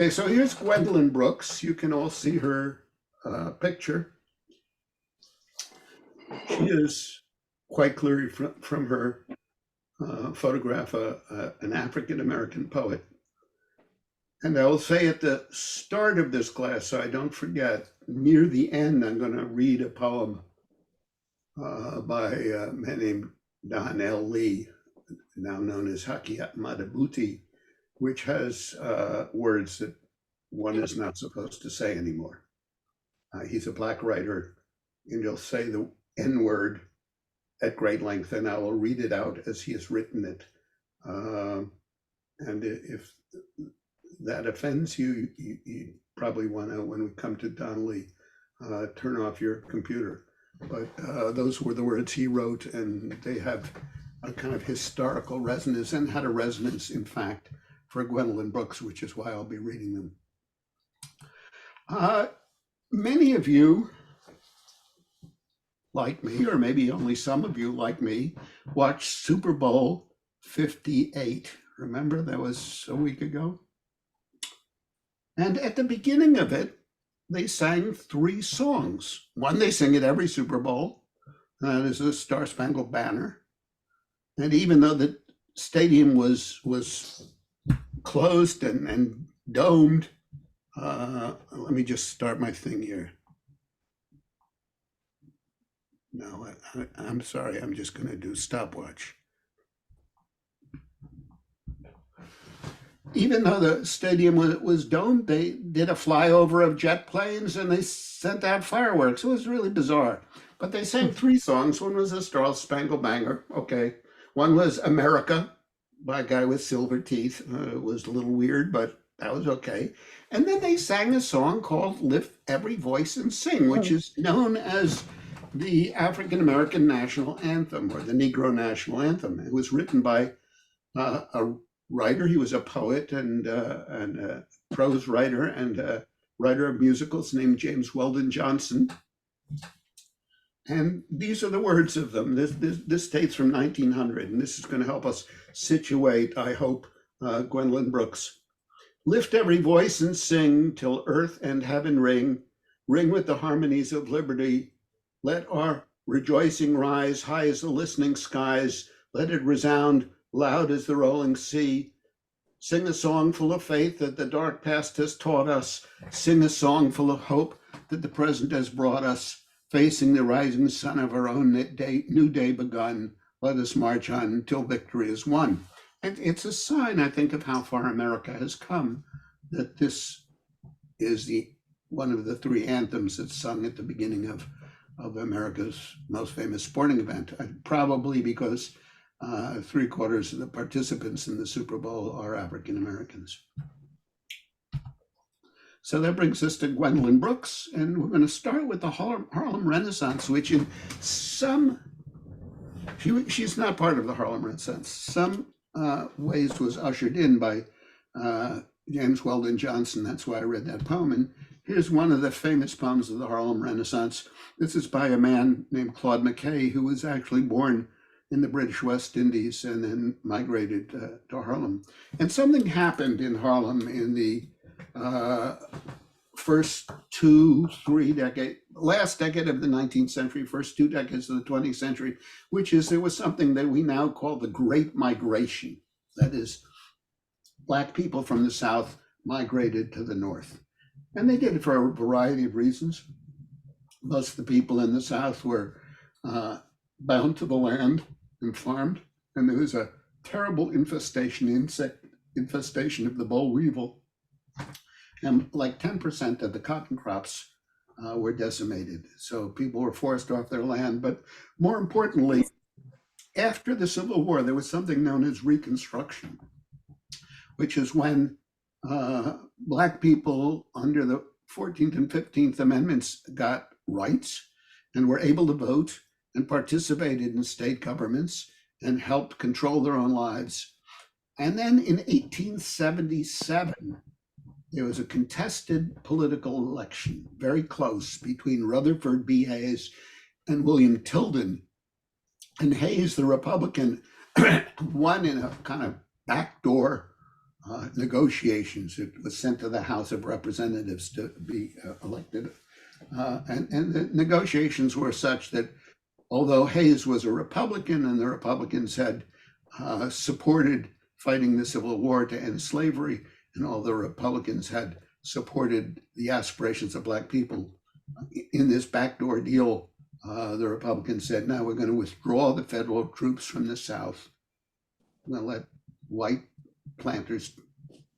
Okay, so here's Gwendolyn Brooks. You can all see her picture. She is quite clearly from her photograph an African-American poet. And I will say at the start of this class, so I don't forget, near the end, I'm going to read a poem by a man named Don L. Lee, now known as Huck Gutman, which has words that one is not supposed to say anymore. He's a Black writer, and he'll say the N word at great length, and I will read it out as he has written it. And if that offends you, you probably want to, when we come to Don Lee, turn off your computer. But those were the words he wrote, and they have a kind of historical resonance and had a resonance, in fact, for Gwendolyn Brooks, which is why I'll be reading them. Many of you, like me, or maybe only some of you like me, watched Super Bowl 58. Remember, that was a week ago? And at the beginning of it, they sang 3 songs. One, they sing at every Super Bowl. That is the Star Spangled Banner. And even though the stadium was closed and domed, let me just start my thing here. No, I'm sorry, I'm just going to do stopwatch. Even though the stadium was domed, they did a flyover of jet planes and they sent out fireworks. It was really bizarre. But they sang 3 songs. One was a Star Spangled Banner. Okay. One was America by a guy with silver teeth. It was a little weird, but that was okay. And then they sang a song called Lift Every Voice and Sing, which is known as the African American national anthem, or the Negro national anthem. It was written by a writer. He was a poet and a prose writer and a writer of musicals named James Weldon Johnson. And these are the words of them. This dates from 1900, and this is going to help us situate, I hope, Gwendolyn Brooks. Lift every voice and sing till earth and heaven ring with the harmonies of liberty. Let our rejoicing rise high as the listening skies. Let it resound loud as the rolling sea. Sing a song full of faith that the dark past has taught us. Sing a song full of hope that the present has brought us. Facing the rising sun of our own new day begun, let us march on till victory is won. And it's a sign, I think, of how far America has come, that this is one of the 3 anthems that's sung at the beginning of America's most famous sporting event, probably because 3/4 of the participants in the Super Bowl are African Americans. So that brings us to Gwendolyn Brooks, and we're going to start with the Harlem Renaissance, which in she's not part of the Harlem Renaissance. Some ways was ushered in by James Weldon Johnson. That's why I read that poem. And here's one of the famous poems of the Harlem Renaissance. This is by a man named Claude McKay, who was actually born in the British West Indies and then migrated to Harlem. And something happened in Harlem in the first 2-3 decades, last decade of the 19th century, first 2 decades of the 20th century, which is there was something that we now call the Great Migration. That is, Black people from the South migrated to the North. And they did it for a variety of reasons. Most of the people in the South were bound to the land and farmed, and there was a terrible insect infestation of the boll weevil. And like 10% of the cotton crops were decimated. So people were forced off their land. But more importantly, after the Civil War, there was something known as Reconstruction, which is when Black people under the 14th and 15th Amendments got rights and were able to vote and participated in state governments and helped control their own lives. And then in 1877, there was a contested political election, very close, between Rutherford B. Hayes and William Tilden. And Hayes, the Republican, won in a kind of backdoor negotiations. It was sent to the House of Representatives to be elected. And the negotiations were such that although Hayes was a Republican and the Republicans had supported fighting the Civil War to end slavery, and all the Republicans had supported the aspirations of Black people, in this backdoor deal, the Republicans said, now we're going to withdraw the federal troops from the South. We're going to let white planters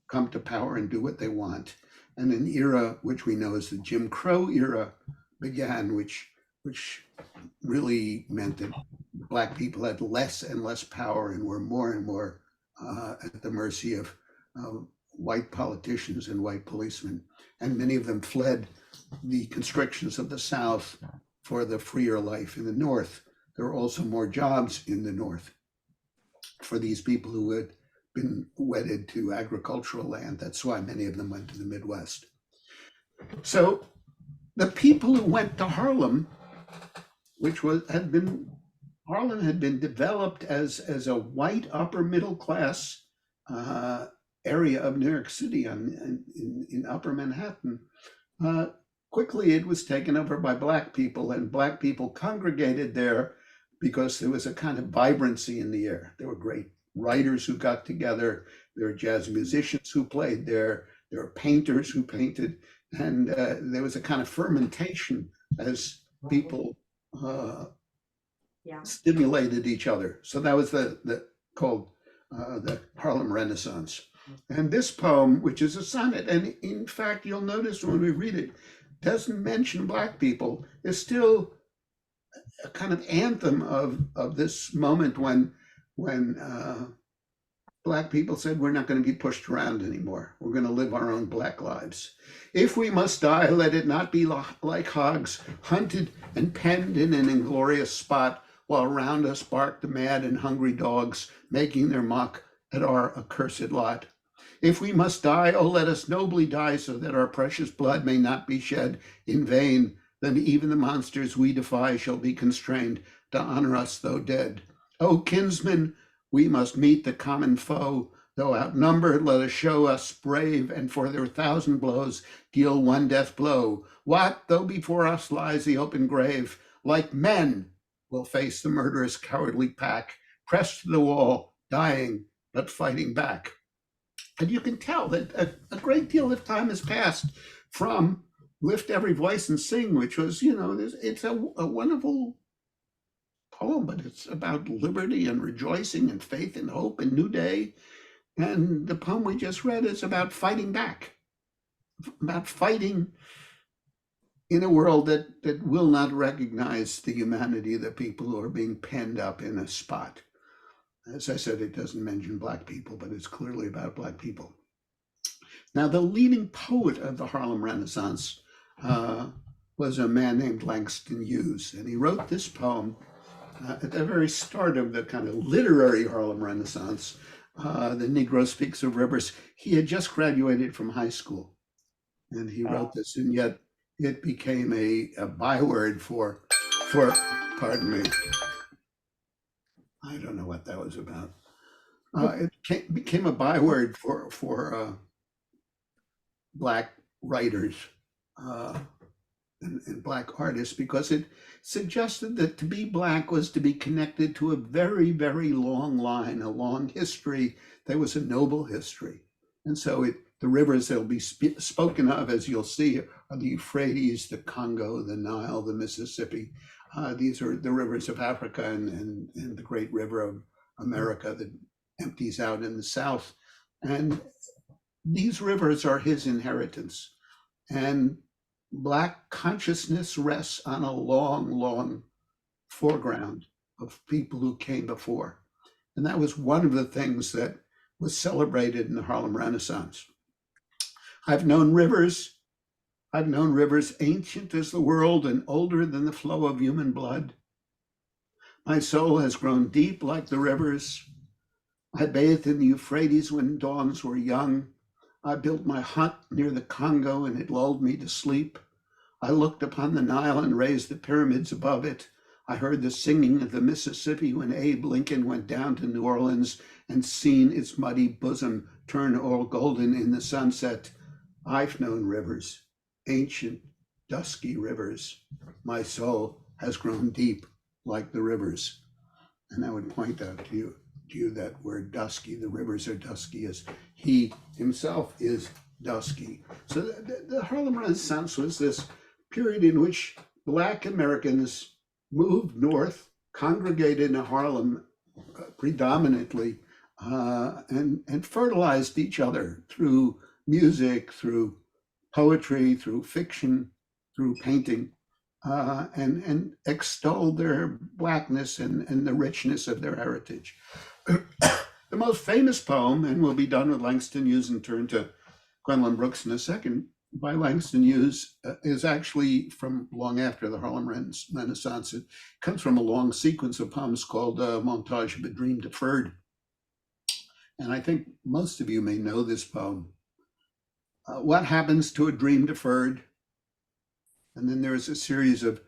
come to power and do what they want. And an era which we know as the Jim Crow era began, which really meant that Black people had less and less power and were more and more at the mercy of white politicians and white policemen. And many of them fled the constrictions of the South for the freer life in the North. There were also more jobs in the North for these people who had been wedded to agricultural land. That's why many of them went to the Midwest. So the people who went to Harlem, Harlem had been developed as a white upper middle class area of New York City in upper Manhattan. Quickly it was taken over by Black people, and Black people congregated there because there was a kind of vibrancy in the air. There were great writers who got together, there were jazz musicians who played there were painters who painted, and there was a kind of fermentation as people stimulated each other. So that was called the Harlem Renaissance. And this poem, which is a sonnet, and in fact, you'll notice when we read it, doesn't mention Black people, is still a kind of anthem of this moment when Black people said, we're not going to be pushed around anymore. We're going to live our own Black lives. If we must die, let it not be like hogs, hunted and penned in an inglorious spot, while round us bark the mad and hungry dogs, making their mock at our accursed lot. If we must die, oh, let us nobly die, so that our precious blood may not be shed in vain. Then even the monsters we defy shall be constrained to honor us though dead. O kinsmen, we must meet the common foe. Though outnumbered, let us show us brave, and for their 1,000 blows deal one death blow. What though before us lies the open grave? Like men, we'll face the murderous cowardly pack, pressed to the wall, dying but fighting back. And you can tell that a great deal of time has passed from Lift Every Voice and Sing, which was, it's a wonderful poem, but it's about liberty and rejoicing and faith and hope and new day. And the poem we just read is about fighting back, about fighting in a world that will not recognize the humanity of the people who are being penned up in a spot. As I said, it doesn't mention Black people, but it's clearly about Black people. Now, the leading poet of the Harlem Renaissance was a man named Langston Hughes, and he wrote this poem at the very start of the kind of literary Harlem Renaissance. The Negro Speaks of Rivers. He had just graduated from high school, and he wrote this, and yet it became a byword for pardon me. I don't know what that was about. It became a byword for Black writers and Black artists, because it suggested that to be Black was to be connected to a very, very long line, a long history. There was a noble history. And so the rivers that will be spoken of, as you'll see, are the Euphrates, the Congo, the Nile, the Mississippi. These are the rivers of Africa and the great river of America that empties out in the South. And these rivers are his inheritance. And Black consciousness rests on a long, long foreground of people who came before. And that was one of the things that was celebrated in the Harlem Renaissance. I've known rivers ancient as the world and older than the flow of human blood. My soul has grown deep like the rivers. I bathed in the Euphrates when dawns were young. I built my hut near the Congo and it lulled me to sleep. I looked upon the Nile and raised the pyramids above it. I heard the singing of the Mississippi when Abe Lincoln went down to New Orleans and seen its muddy bosom turn all golden in the sunset. I've known rivers, ancient, dusky rivers. My soul has grown deep like the rivers. And I would point out to you that word dusky, the rivers are dusky, as he himself is dusky. So the Harlem Renaissance was this period in which Black Americans moved north, congregated in Harlem predominantly, and fertilized each other through music, through poetry, through fiction, through painting, and extolled their Blackness and the richness of their heritage. The most famous poem, and we'll be done with Langston Hughes and turn to Gwendolyn Brooks in a second, by Langston Hughes, is actually from long after the Harlem Renaissance. It comes from a long sequence of poems called Montage of a Dream Deferred. And I think most of you may know this poem. What happens to a dream deferred? And then there's a series of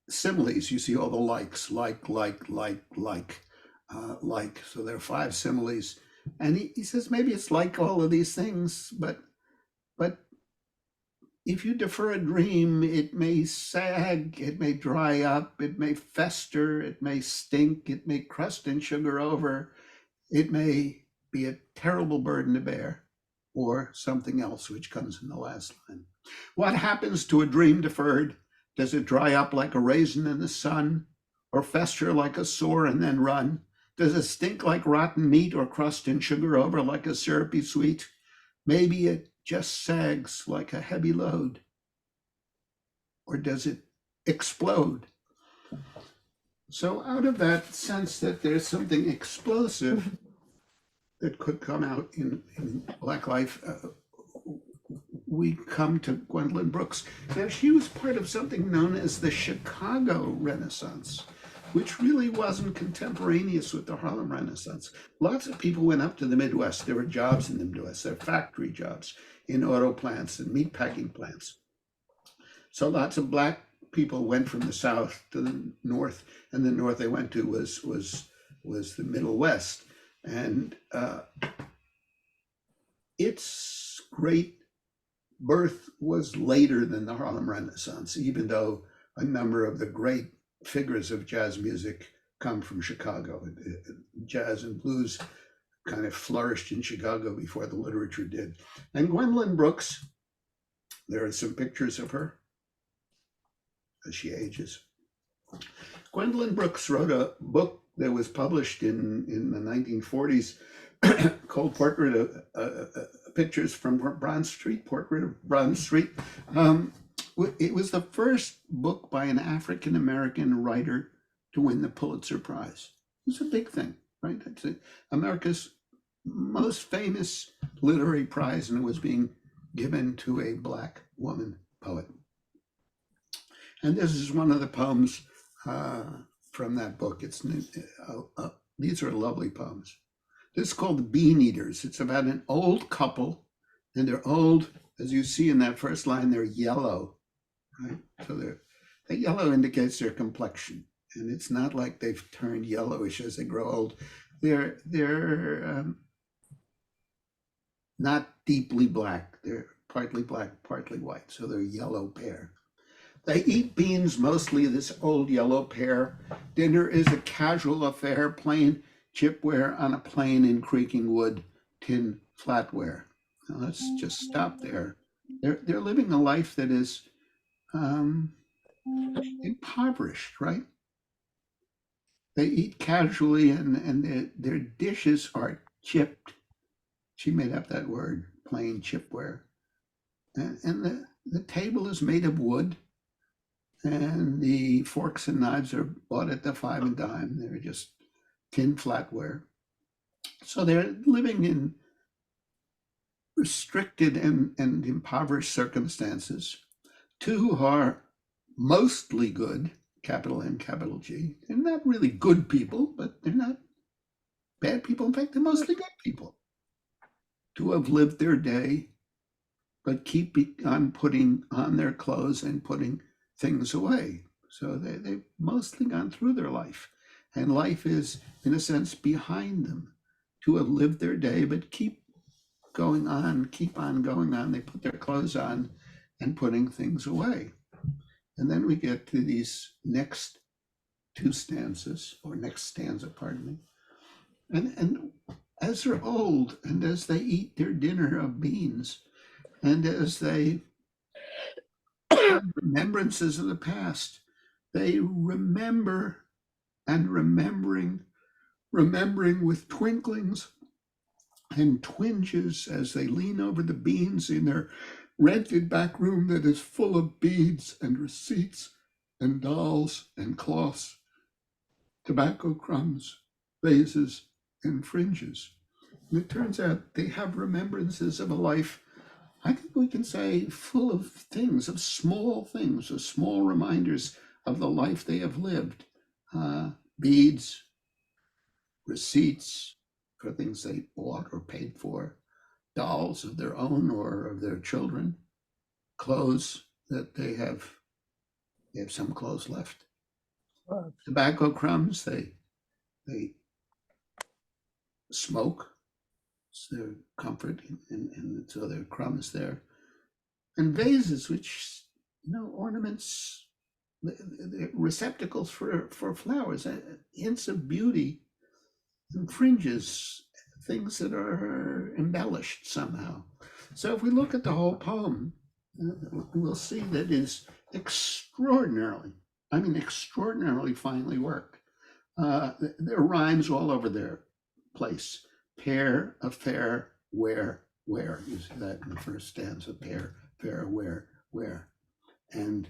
similes. You see all the likes, like. So there are 5 similes. And he says, maybe it's like all of these things, but if you defer a dream, it may sag, it may dry up, it may fester, it may stink, it may crust and sugar over, it may be a terrible burden to bear, or something else, which comes in the last line. What happens to a dream deferred? Does it dry up like a raisin in the sun, or fester like a sore and then run? Does it stink like rotten meat, or crust and sugar over like a syrupy sweet? Maybe it just sags like a heavy load. Or does it explode? So out of that sense that there's something explosive that could come out in Black life, we come to Gwendolyn Brooks. Now, she was part of something known as the Chicago Renaissance, which really wasn't contemporaneous with the Harlem Renaissance. Lots of people went up to the Midwest. There were jobs in the Midwest. There were factory jobs in auto plants and meatpacking plants. So lots of Black people went from the South to the North, and the North they went to was the Middle West. And its great birth was later than the Harlem Renaissance, even though a number of the great figures of jazz music come from Chicago. Jazz and blues kind of flourished in Chicago before the literature did. And Gwendolyn Brooks, there are some pictures of her as she ages. Gwendolyn Brooks wrote a book that was published in the 1940s called Portrait of Pictures from Bronze Street, Portrait of Bronze Street. It was the first book by an African-American writer to win the Pulitzer Prize. It was a big thing, right? It's America's most famous literary prize, and it was being given to a Black woman poet. And this is one of the poems from that book. These are lovely poems. This is called The Bean Eaters. It's about an old couple, and they're old, as you see in that first line, they're yellow, right? So the yellow indicates their complexion, and it's not like they've turned yellowish as they grow old. They're not deeply black. They're partly black, partly white. So they're a yellow pair. They eat beans, mostly this old yellow pair. Dinner is a casual affair, plain chipware on a plain in creaking wood, tin flatware. Now let's just stop there. They're living a life that is impoverished, right? They eat casually, and their dishes are chipped. She made up that word, plain chipware. And the table is made of wood, and the forks and knives are bought at the 5 and dime. They're just tin flatware. So they're living in restricted and impoverished circumstances. 2 are mostly good, capital M, capital G. They're not really good people, but they're not bad people. In fact, they're mostly good people. 2 have lived their day, but keep on putting on their clothes and putting things away. So they've mostly gone through their life. And life is, in a sense, behind them. to have lived their day, but keep going on, keep on going on. They put their clothes on and putting things away. And then we get to these next two stanzas, or next stanza, pardon me. And as they're old, and as they eat their dinner of beans, and as they have remembrances of the past, they remember and remembering with twinklings and twinges as they lean over the beans in their rented back room that is full of beads and receipts and dolls and cloths, tobacco crumbs, vases, and fringes. And it turns out they have remembrances of a life, I think we can say, full of things, of small reminders of the life they have lived. Beads, receipts for things they bought or paid for, dolls of their own or of their children, clothes that they have some clothes left. Tobacco crumbs, they smoke, it's their comfort, and so there are crumbs there. And vases, which, ornaments, the receptacles for flowers, hints of beauty, and fringes, things that are embellished somehow. So if we look at the whole poem, we'll see that it is extraordinarily finely worked. There are rhymes all over their place. Pair, affair, where. You see that in the first stanza. Pair, fair, where. And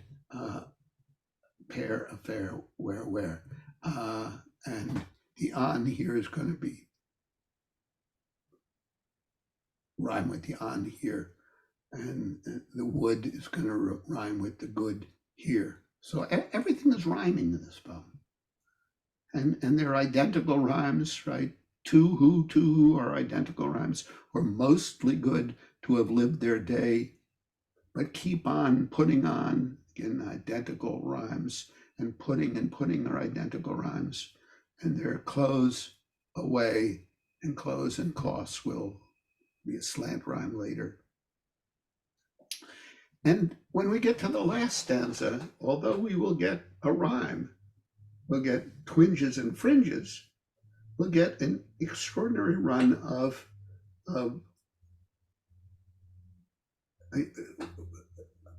pair, affair, where. And the on here is going to be rhyme with the on here. And the wood is going to rhyme with the good here. So everything is rhyming in this poem. And they're identical rhymes, right? To who are identical rhymes, or mostly good to have lived their day, but keep on putting on, in identical rhymes, and putting are identical rhymes. And their clothes away, and clothes and cloths will be a slant rhyme later. And when we get to the last stanza, although we will get a rhyme, we'll get twinges and fringes, we'll get an extraordinary run of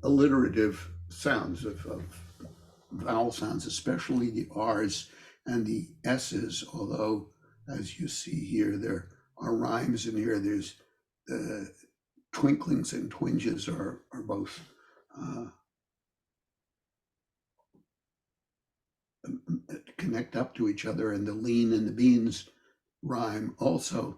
alliterative sounds, of vowel sounds, especially the R's and the S's, although, as you see here, there are rhymes in here. There's twinklings and twinges are both connect up to each other, and the lean and the beans rhyme also.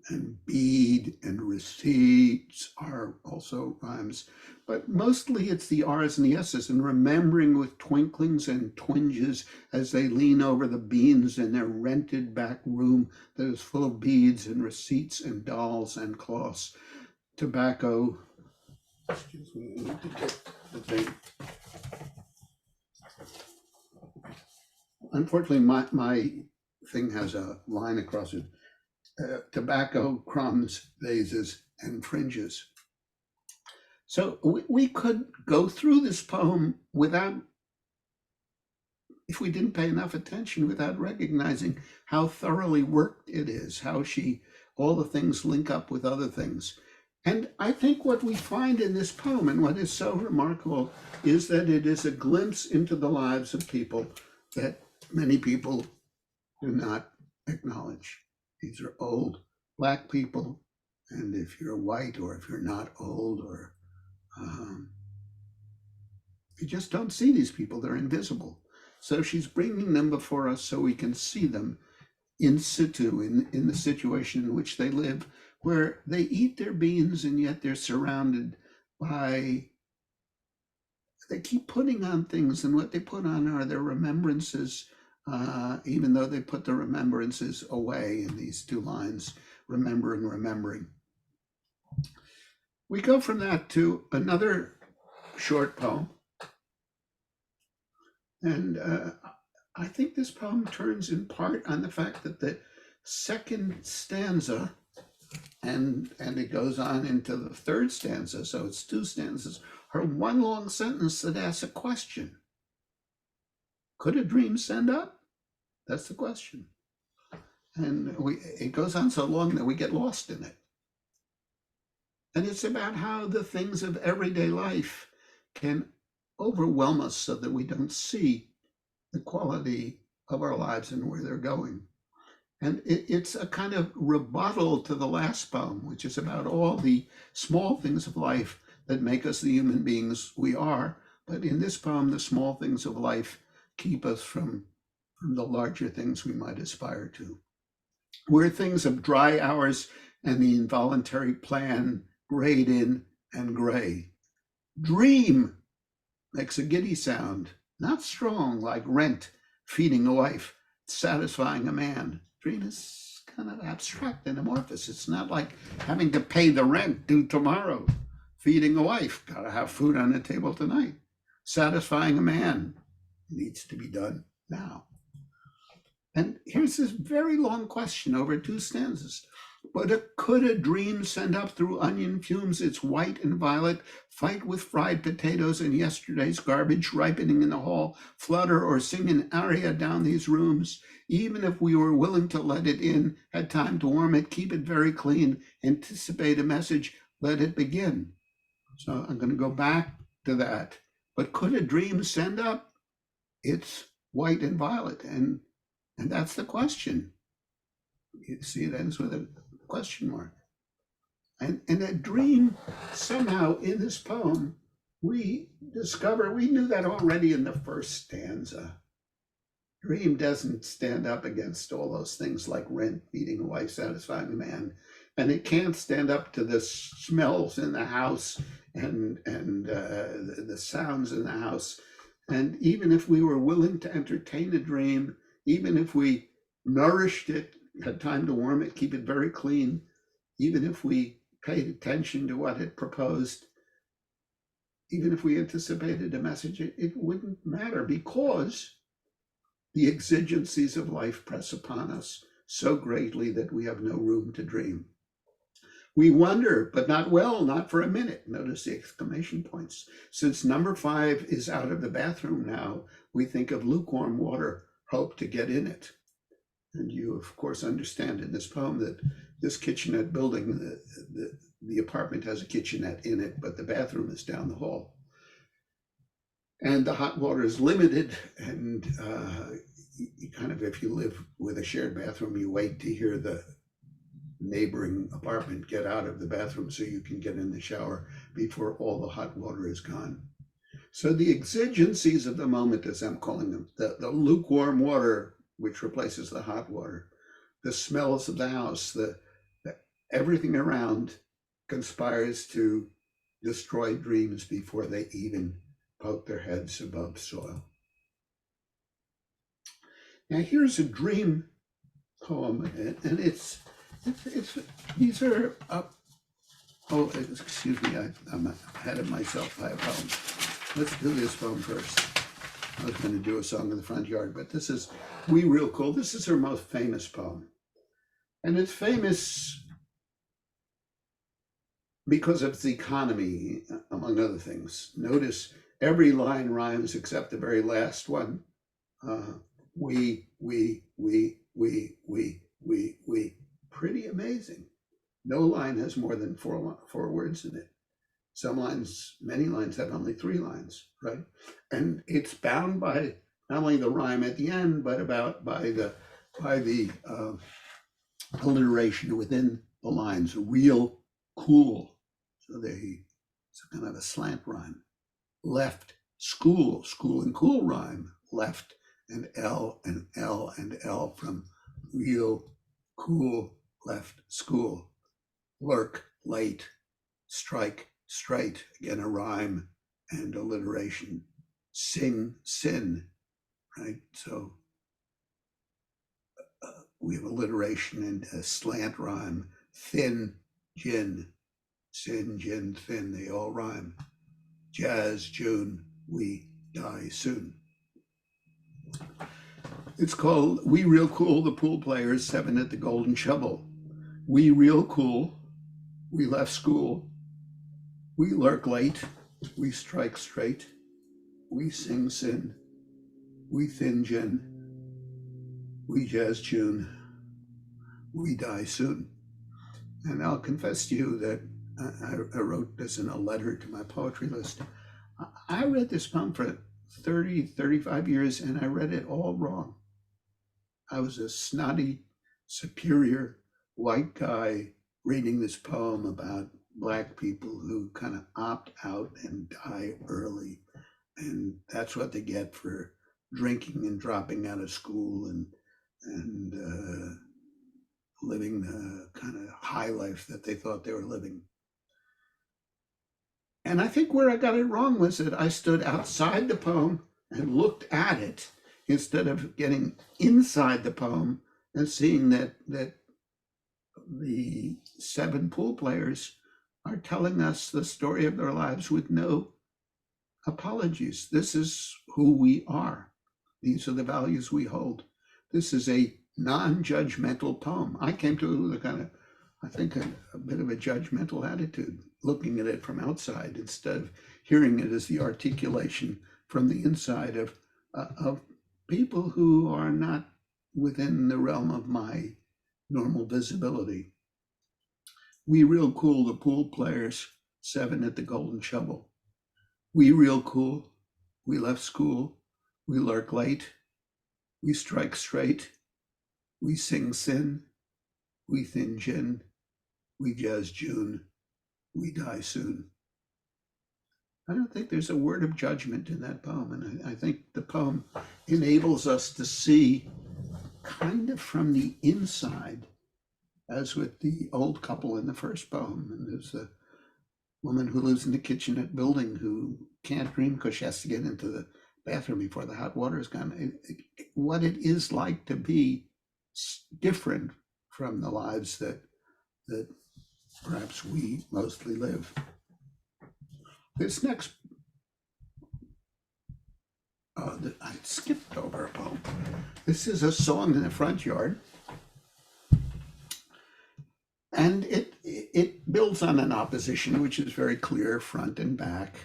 And bead and receipts are also rhymes, but mostly it's the R's and the S's, and remembering with twinklings and twinges as they lean over the beans in their rented back room that is full of beads and receipts and dolls and cloths, tobacco. Excuse me, I need to get the thing. Unfortunately, my thing has a line across it. Tobacco, crumbs, vases, and fringes. So we could go through this poem without, if we didn't pay enough attention, without recognizing how thoroughly worked it is, how all the things link up with other things. And I think what we find in this poem, and what is so remarkable, is that it is a glimpse into the lives of people that many people do not acknowledge. These are old Black people, and if you're white, or if you're not old, or you just don't see these people, they're invisible. So she's bringing them before us so we can see them in situ, in the situation in which they live, where they eat their beans and yet they're surrounded by, they keep putting on things, and what they put on are their remembrances, even though they put the remembrances away in these two lines, remembering. We go from that to another short poem. And I think this poem turns in part on the fact that second stanza, and it goes on into the third stanza, so it's two stanzas, are one long sentence that asks a question. Could a dream stand up? That's the question. And it goes on so long that we get lost in it. And it's about how the things of everyday life can overwhelm us so that we don't see the quality of our lives and where they're going. And it's a kind of rebuttal to the last poem, which is about all the small things of life that make us the human beings we are. But in this poem, the small things of life keep us from the larger things we might aspire to. We're things of dry hours and the involuntary plan, grayed in and gray. Dream makes a giddy sound, not strong like rent, feeding a wife, satisfying a man. Dream is kind of abstract and amorphous. It's not like having to pay the rent due tomorrow. Feeding a wife, gotta have food on the table tonight. Satisfying a man needs to be done now. And here's this very long question over two stanzas. But could a dream send up through onion fumes its white and violet, fight with fried potatoes and yesterday's garbage ripening in the hall, flutter or sing an aria down these rooms, even if we were willing to let it in, had time to warm it, keep it very clean, anticipate a message, let it begin? So I'm going to go back to that. But could a dream send up its white and violet? And that's the question. You see, it ends with a question mark. And a dream, somehow in this poem, we discover, we knew that already in the first stanza. Dream doesn't stand up against all those things like rent, feeding a wife, satisfying a man. And it can't stand up to the smells in the house and the sounds in the house. And even if we were willing to entertain a dream, even if we nourished it, had time to warm it, keep it very clean, even if we paid attention to what it proposed, even if we anticipated a message, it wouldn't matter, because the exigencies of life press upon us so greatly that we have no room to dream. We wonder, but not well, not for a minute. Notice the exclamation points. Since number 5 is out of the bathroom now, we think of lukewarm water, hope to get in it. And you, of course, understand in this poem that this kitchenette building, the apartment has a kitchenette in it, but the bathroom is down the hall. And the hot water is limited, and you kind of, if you live with a shared bathroom, you wait to hear the neighboring apartment get out of the bathroom so you can get in the shower before all the hot water is gone. So the exigencies of the moment, as I'm calling them, the lukewarm water, which replaces the hot water, the smells of the house, the everything around conspires to destroy dreams before they even poke their heads above soil. Now here's a dream poem, and it's these are oh, excuse me, I'm ahead of myself. I apologize. Let's do this poem first. I was going to do a song in the front yard, but this is We Real Cool. This is her most famous poem. And it's famous because of its economy, among other things. Notice every line rhymes except the very last one. We. Pretty amazing. No line has more than four words in it. Some lines, many lines have only 3 lines, right? And it's bound by not only the rhyme at the end, but by the alliteration within the lines. Real cool. So it's a kind of a slant rhyme. Left, school and cool rhyme. Left and L and L and L from real cool, left, school. Lurk, late, strike, straight, again a rhyme and alliteration. Sing, sin, right? So we have alliteration and a slant rhyme. Thin, gin, sin, gin, thin, they all rhyme. Jazz, June, we die soon. It's called We Real Cool, the Pool Players, 7 at the Golden Shovel. We real cool, we left school, we lurk late, we strike straight, we sing sin, we thin gin, we jazz June, we die soon. And I'll confess to you that I wrote this in a letter to my poetry list. I read this poem for 35 years and I read it all wrong. I was a snotty, superior white guy reading this poem about Black people who kind of opt out and die early. And that's what they get for drinking and dropping out of school and living the kind of high life that they thought they were living. And I think where I got it wrong was that I stood outside the poem and looked at it instead of getting inside the poem and seeing that the 7 pool players are telling us the story of their lives with no apologies. This is who we are. These are the values we hold. This is a non-judgmental poem. I came to the kind of, I think, a bit of a judgmental attitude, looking at it from outside instead of hearing it as the articulation from the inside of people who are not within the realm of my normal visibility. We real cool, the pool players, 7 at the Golden Shovel. We real cool, we left school, we lurk late, we strike straight, we sing sin, we thin gin, we jazz June, we die soon. I don't think there's a word of judgment in that poem, and I think the poem enables us to see kind of from the inside, as with the old couple in the first poem. And there's a woman who lives in the kitchenette building who can't dream because she has to get into the bathroom before the hot water is gone. What it is like to be different from the lives that perhaps we mostly live. This next, I skipped over a poem. This is a song in the front yard. And it builds on an opposition, which is very clear, front and back.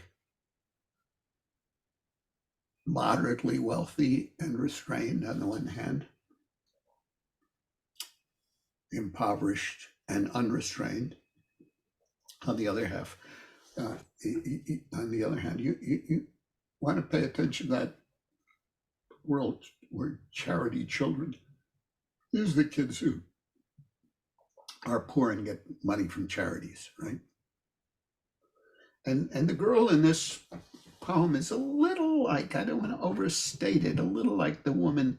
Moderately wealthy and restrained on the one hand, impoverished and unrestrained on the other half. On the other hand, you want to pay attention to that word charity children. These are the kids who are poor and get money from charities, right? And the girl in this poem is a little like, I don't want to overstate it, a little like the woman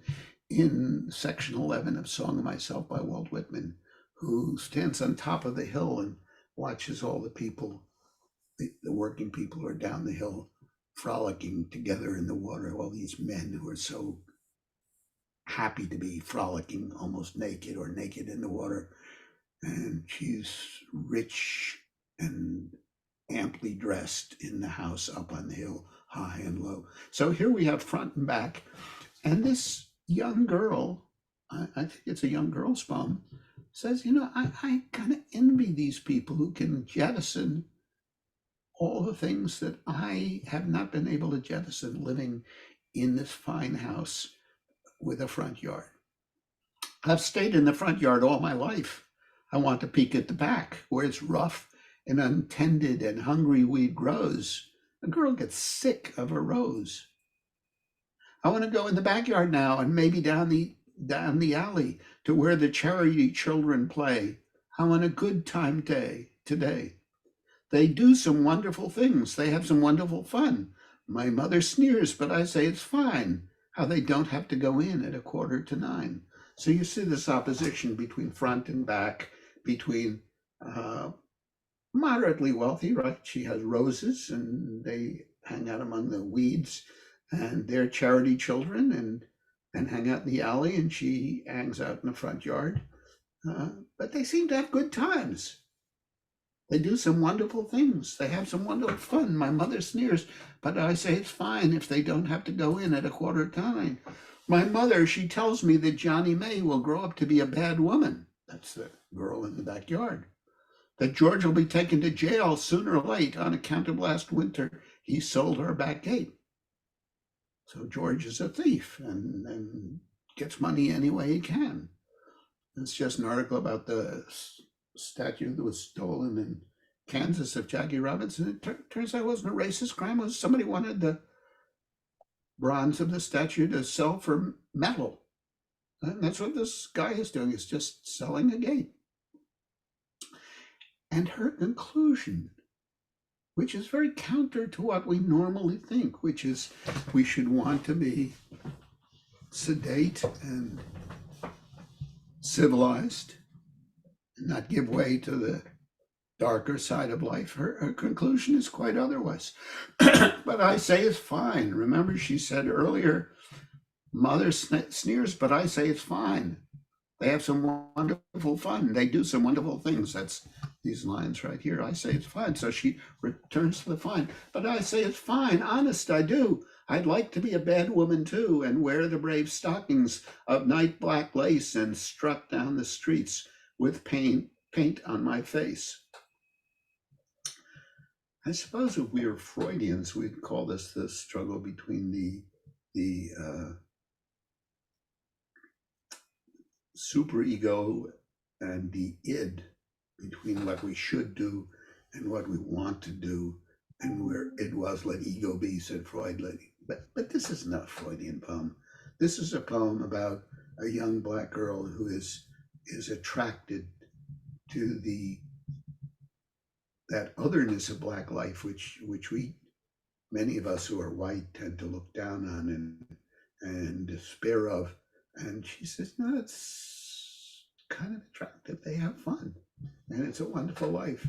in section 11 of Song of Myself by Walt Whitman, who stands on top of the hill and watches all the people, the working people who are down the hill frolicking together in the water, all these men who are so happy to be frolicking almost naked or naked in the water. And she's rich and amply dressed in the house up on the hill, high and low. So here we have front and back. And this young girl, I think it's a young girl's poem, says, I kind of envy these people who can jettison all the things that I have not been able to jettison living in this fine house with a front yard. I've stayed in the front yard all my life. I want to peek at the back where it's rough and untended and hungry weed grows. A girl gets sick of a rose. I want to go in the backyard now and maybe down the alley to where the charity children play. I want a good time day today. They do some wonderful things. They have some wonderful fun. My mother sneers, but I say it's fine. How they don't have to go in at 8:45. So you see this opposition between front and back, between moderately wealthy, right? She has roses and they hang out among the weeds, and they're charity children and hang out in the alley, and she hangs out in the front yard. But they seem to have good times. They do some wonderful things. They have some wonderful fun. My mother sneers, but I say it's fine if they don't have to go in at 8:45. My mother, she tells me that Johnny May will grow up to be a bad woman. That's the girl in the backyard. That George will be taken to jail sooner or late on account of last winter he sold her back gate. So George is a thief and gets money any way he can. It's just an article about the statue that was stolen in Kansas of Jackie Robinson. It turns out it wasn't a racist crime. It was somebody wanted the bronze of the statue to sell for metal. And that's what this guy is doing, is just selling a gate. And her conclusion, which is very counter to what we normally think, which is we should want to be sedate and civilized and not give way to the darker side of life. Her conclusion is quite otherwise. But I say it's fine. Remember, she said earlier, mother sneers, but I say it's fine. They have some wonderful fun. They do some wonderful things. That's these lines right here. I say it's fine. So she returns to the fine. But I say it's fine. Honest, I do. I'd like to be a bad woman too and wear the brave stockings of night black lace and strut down the streets with paint on my face. I suppose if we were Freudians, we'd call this the struggle between the superego and the id, between what we should do and what we want to do, and where it was let ego be, said Freud. But this is not a Freudian poem. This is a poem about a young black girl who is attracted to that otherness of black life, which we, many of us who are white, tend to look down on and despair of. And she says, no, it's kind of attractive. They have fun, and it's a wonderful life.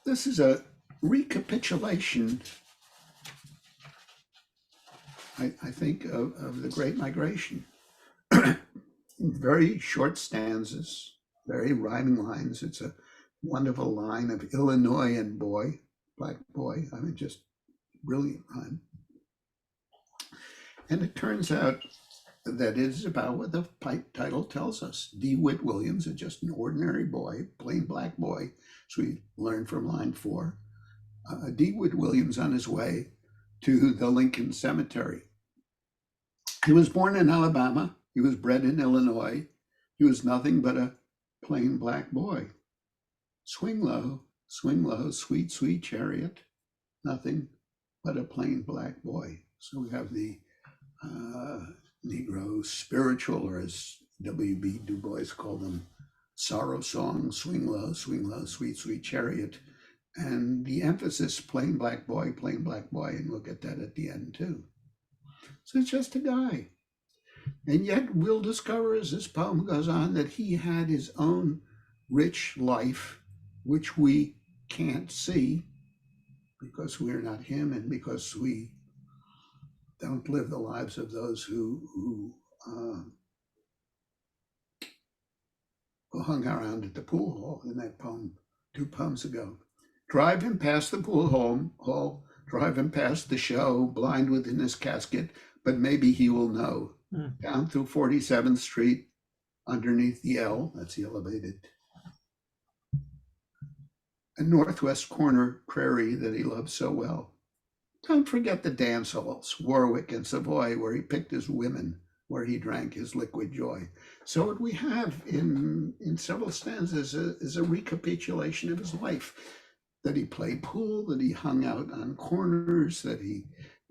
This is a recapitulation, I think, of the Great Migration. Very short stanzas, very rhyming lines. It's a wonderful line of Illinois and boy, black boy. I mean, just brilliant rhyme. And it turns out that it is about what the title tells us. DeWitt Williams is just an ordinary boy, plain black boy, as we learned from line 4. DeWitt Williams on his way to the Lincoln Cemetery. He was born in Alabama. He was bred in Illinois. He was nothing but a plain black boy. Swing low, sweet, sweet chariot. Nothing but a plain black boy. So we have the Negro spiritual, or as W.B. Du Bois called them, sorrow song, swing low, sweet, sweet chariot. And the emphasis, plain black boy, and we'll get that at the end too. So it's just a guy. And yet we'll discover as this poem goes on that he had his own rich life, which we can't see because we're not him and because we don't live the lives of those who hung around at the pool hall in that poem 2 poems ago. Drive him past the pool hall, drive him past the show, blind within his casket, but maybe he will know. Down through 47th Street, underneath the L, that's the elevated, a northwest corner prairie that he loved so well. Don't forget the dance halls, Warwick and Savoy, where he picked his women, where he drank his liquid joy. So what we have in several stanzas is a recapitulation of his life, that he played pool, that he hung out on corners, that he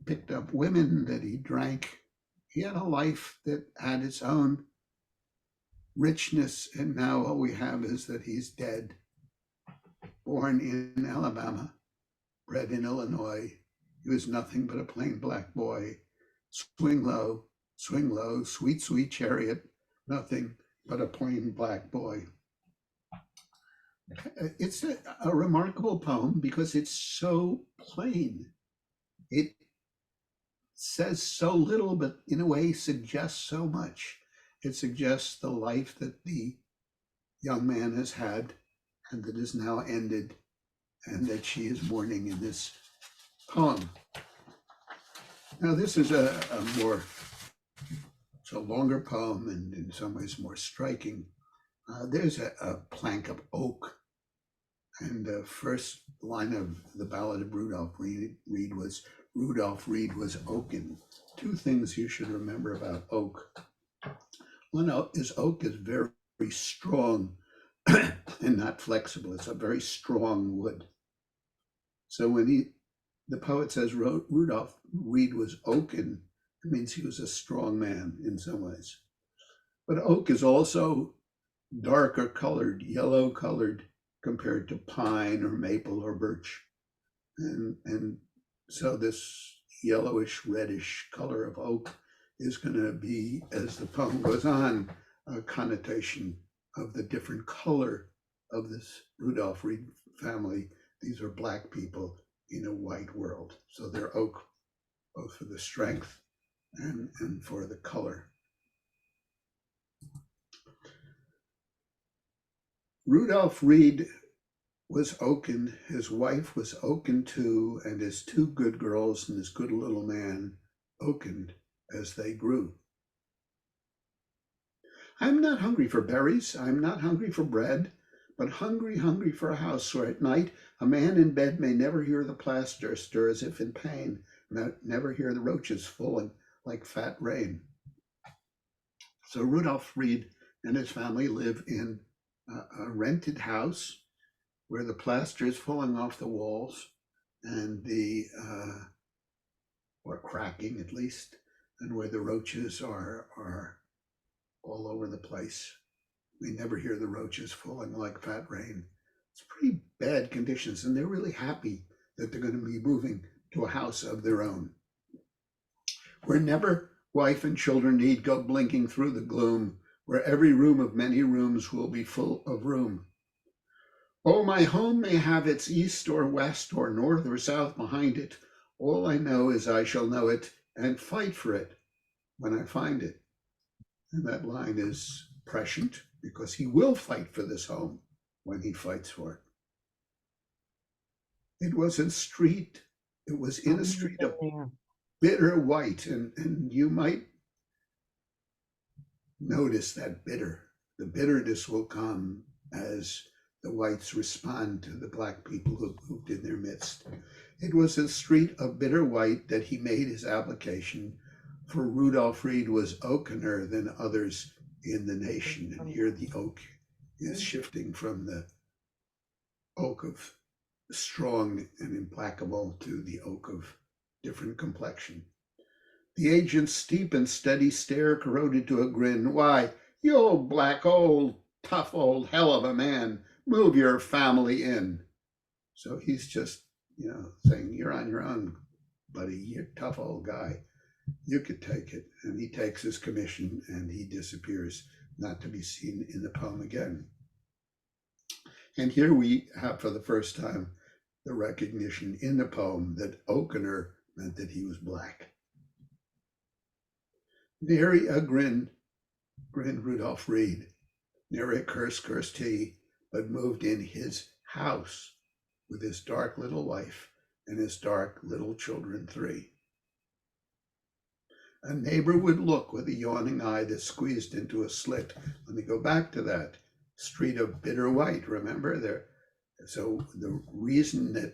picked up women, that he drank. He had a life that had its own richness, and now all we have is that he's dead. Born in Alabama, bred in Illinois, he was nothing but a plain black boy. Swing low, sweet, sweet chariot, nothing but a plain black boy. It's a remarkable poem because it's so plain. It says so little, but in a way suggests so much. It suggests the life that the young man has had and that is now ended, and that she is mourning in this poem. Now this is it's a longer poem and in some ways more striking. There's a plank of oak, and the first line of the Ballad of Rudolph Reed was oaken. Two things you should remember about oak. One is oak is very, very strong and not flexible. It's a very strong wood. So when the poet says Rudolph Reed was oaken, it means he was a strong man in some ways. But oak is also darker colored, yellow colored, compared to pine or maple or birch. And so this yellowish, reddish color of oak is going to be, as the poem goes on, a connotation of the different color of this Rudolph Reed family. These are black people in a white world. So they're oak, both for the strength and for the color. Rudolph Reed was oaken, his wife was oaken too, and his two good girls and his good little man oakened as they grew. I'm not hungry for berries, I'm not hungry for bread, but hungry, hungry for a house where at night a man in bed may never hear the plaster stir as if in pain, never hear the roaches falling like fat rain. So Rudolph Reed and his family live in a rented house where the plaster is falling off the walls and or cracking at least, and where the roaches are all over the place. We never hear the roaches falling like fat rain. It's pretty bad conditions, and they're really happy that they're going to be moving to a house of their own, where never wife and children need go blinking through the gloom, where every room of many rooms will be full of room. Oh, my home may have its east or west or north or south behind it. All I know is I shall know it and fight for it when I find it. And that line is prescient because he will fight for this home when he fights for it. It was in a street of bitter white, and you might notice that the bitterness will come as the whites respond to the black people who moved in their midst. It was a street of bitter white that he made his application, for Rudolph Reed was oakener than others in the nation. And here the oak is shifting from the oak of strong and implacable to the oak of different complexion. The agent's steep and steady stare corroded to a grin. Why, you old black, old, tough old hell of a man, move your family in. So he's just, saying, you're on your own, buddy. You're a tough old guy. You could take it. And he takes his commission and he disappears, not to be seen in the poem again. And here we have for the first time the recognition in the poem that oakener meant that he was black. Nary a grin, grinned Rudolph Reed. Nary a curse, cursed he, but moved in his house with his dark little wife and his dark little children 3. A neighbor would look with a yawning eye that squeezed into a slit. Let me go back to that street of bitter white. Remember there? So the reason that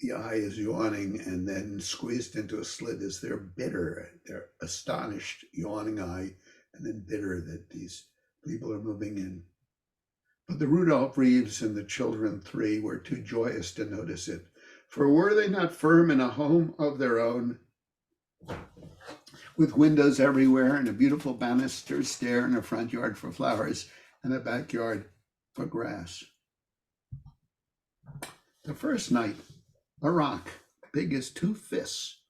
the eye is yawning and then squeezed into a slit is they're bitter. They're astonished, yawning eye, and then bitter that these people are moving in. But the Rudolph Reeves and the children 3 were too joyous to notice it. For were they not firm in a home of their own, with windows everywhere and a beautiful banister stair and a front yard for flowers and a backyard for grass? The first night, a rock big as 2 fists.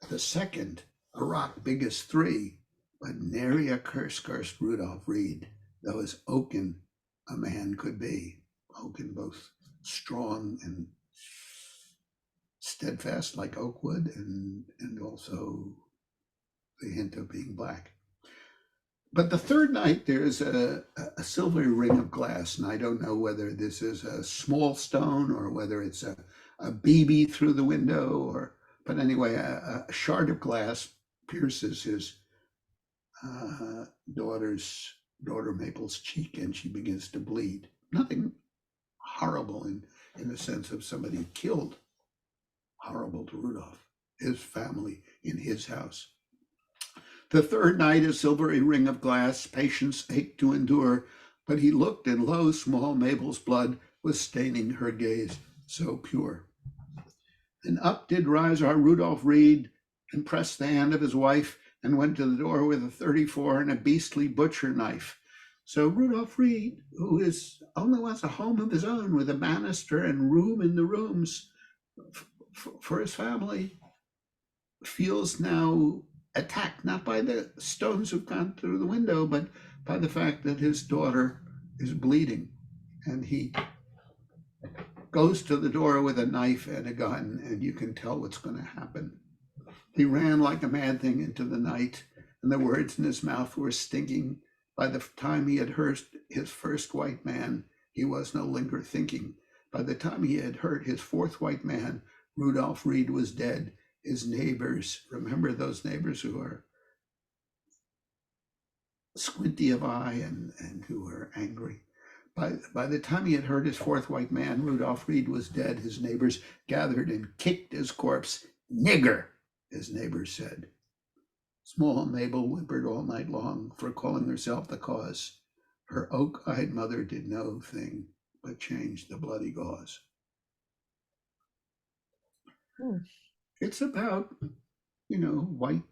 The second, a rock big as 3. But nary a curse cursed Rudolph Reed, though as oaken a man could be. Oaken, both strong and steadfast like oak wood, and also the hint of being black. But the third night, there's a silvery ring of glass, and I don't know whether this is a small stone or whether it's a a BB through the window, but anyway, a shard of glass pierces his uh, daughter Maple's cheek, and she begins to bleed. Nothing horrible in the sense of somebody killed. Horrible to Rudolph, his family in his house. The third night, a silvery ring of glass, patience ached to endure, but he looked, and lo, small Mabel's blood was staining her gaze so pure. And up did rise our Rudolph Reed, and pressed the hand of his wife, and went to the door with a 34 and a beastly butcher knife. So Rudolph Reed, who only wants a home of his own with a banister and room in the rooms for his family, feels now attacked not by the stones who've gone through the window, but by the fact that his daughter is bleeding. And he goes to the door with a knife and a gun, and you can tell what's going to happen. He ran like a mad thing into the night, and the words in his mouth were stinking. By the time he had heard his first white man, he was no longer thinking. By the time he had heard his fourth white man, Rudolph Reed was dead. His neighbors, remember those neighbors who are squinty of eye and who are angry. By the time he had heard his fourth white man, Rudolph Reed was dead. His neighbors gathered and kicked his corpse. Nigger, his neighbors said. Small Mabel whimpered all night long for calling herself the cause. Her oak-eyed mother did no thing but change the bloody gauze. It's about, white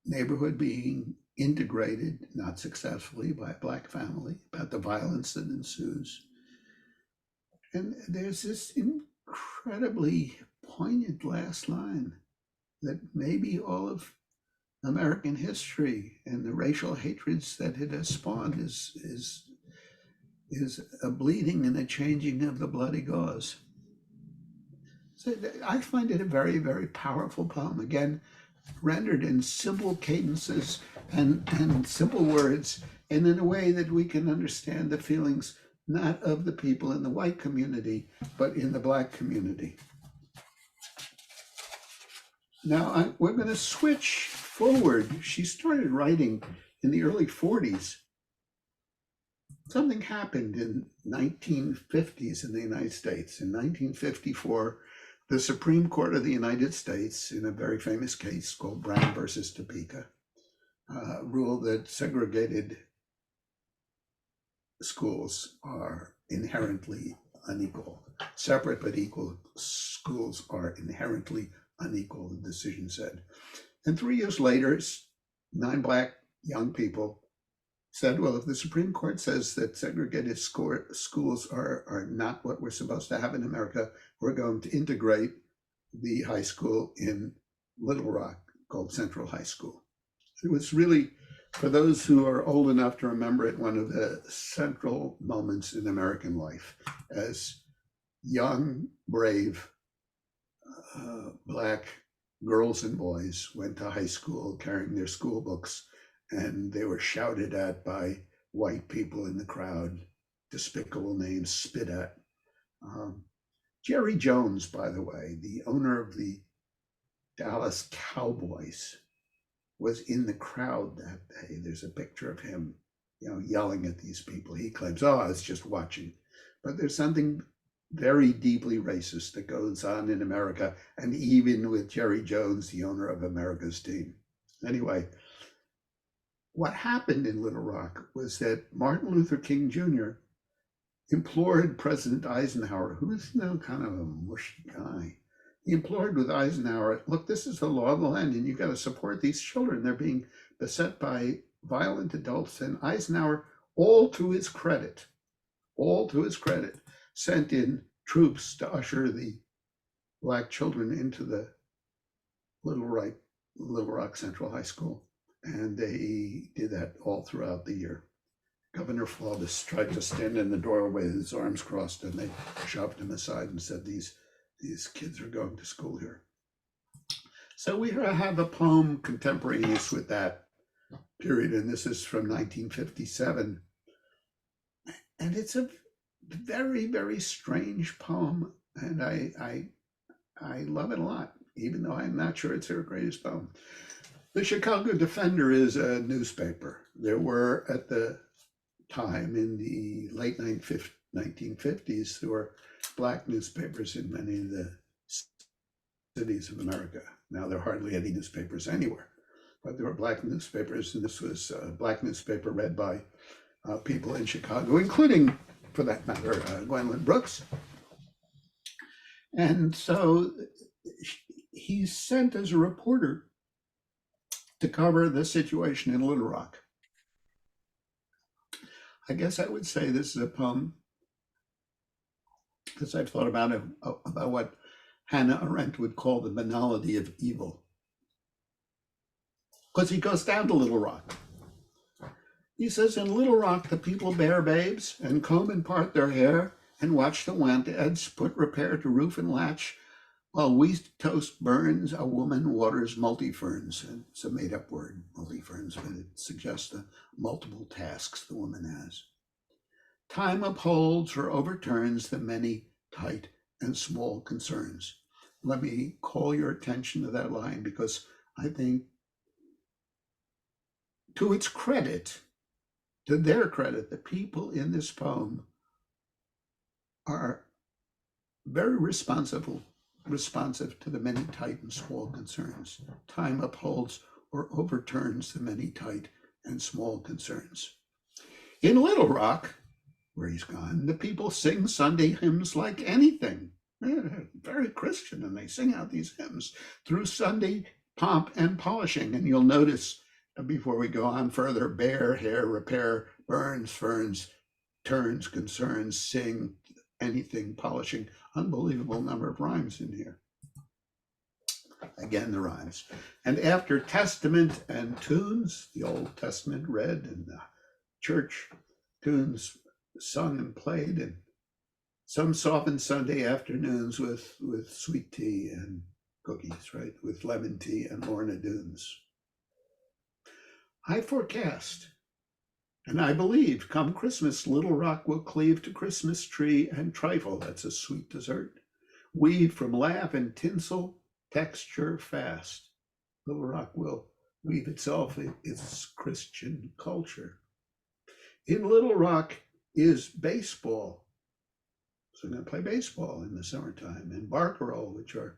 neighborhood being integrated, not successfully, by a black family, about the violence that ensues. And there's this incredibly poignant last line that maybe all of American history and the racial hatreds that it has spawned is a bleeding and a changing of the bloody gauze. So I find it a very, very powerful poem. Again, rendered in simple cadences and simple words, and in a way that we can understand the feelings not of the people in the white community, but in the black community. Now, we're going to switch forward. She started writing in the early 40s. Something happened in 1950s in the United States. In 1954, the Supreme Court of the United States, in a very famous case called Brown versus Topeka, ruled that segregated schools are inherently unequal. Separate but equal schools are inherently unequal, the decision said. And 3 years later, 9 black young people said, well, if the Supreme Court says that segregated schools are not what we're supposed to have in America, we're going to integrate the high school in Little Rock called Central High School. It was really, for those who are old enough to remember it, one of the central moments in American life as young, brave black girls and boys went to high school carrying their school books, and they were shouted at by white people in the crowd, despicable names, spit at. Jerry Jones, by the way, the owner of the Dallas Cowboys, was in the crowd that day. There's a picture of him, yelling at these people. He claims, oh, I was just watching. But there's something very deeply racist that goes on in America, and even with Jerry Jones, the owner of America's team. Anyway, what happened in Little Rock was that Martin Luther King Jr. implored President Eisenhower, who is now kind of a mushy guy. He implored with Eisenhower, look, this is the law of the land, and you've got to support these children. They're being beset by violent adults. And Eisenhower, all to his credit, sent in troops to usher the black children into the Little Rock Central High School. And they did that all throughout the year. Governor Faubus tried to stand in the doorway with his arms crossed, and they shoved him aside and said, these kids are going to school here. So we have a poem contemporaneous with that period, and this is from 1957. And it's a very, very strange poem and I love it a lot, even though I'm not sure it's her greatest poem. The Chicago Defender is a newspaper. There were at the time in the late 1950s, there were black newspapers in many of the cities of America. Now there are hardly any newspapers anywhere, but there were black newspapers, and this was a black newspaper read by people in Chicago, including, for that matter, Gwendolyn Brooks. And so he's sent as a reporter to cover the situation in Little Rock. I guess I would say this is a poem, because I've thought about what Hannah Arendt would call the banality of evil. Because he goes down to Little Rock. He says, in Little Rock, the people bear babes and comb and part their hair and watch the wandeads put repair to roof and latch. While wheat toast burns, a woman waters multi-ferns. It's a made-up word, multi-ferns, but it suggests the multiple tasks the woman has. Time upholds or overturns the many tight and small concerns. Let me call your attention to that line, because I think, to its credit, to their credit, the people in this poem are very responsive to the many tight and small concerns. Time upholds or overturns the many tight and small concerns. In Little Rock, where he's gone, the people sing Sunday hymns like anything. They're very Christian, and they sing out these hymns through Sunday pomp and polishing. And you'll notice, before we go on further, bear, hair, repair, burns, ferns, turns, concerns, sing, anything, polishing. Unbelievable number of rhymes in here. Again, the rhymes. And after Testament and tunes, the Old Testament read and the church tunes sung and played, and some softened Sunday afternoons with sweet tea and cookies, right? With lemon tea and Lorna Doones. I forecast, and I believe, come Christmas, Little Rock will cleave to Christmas tree and trifle, that's a sweet dessert, weave from laugh and tinsel, texture fast. Little Rock will weave itself its Christian culture. In Little Rock is baseball. So I'm going to play baseball in the summertime, and barcarolle, which are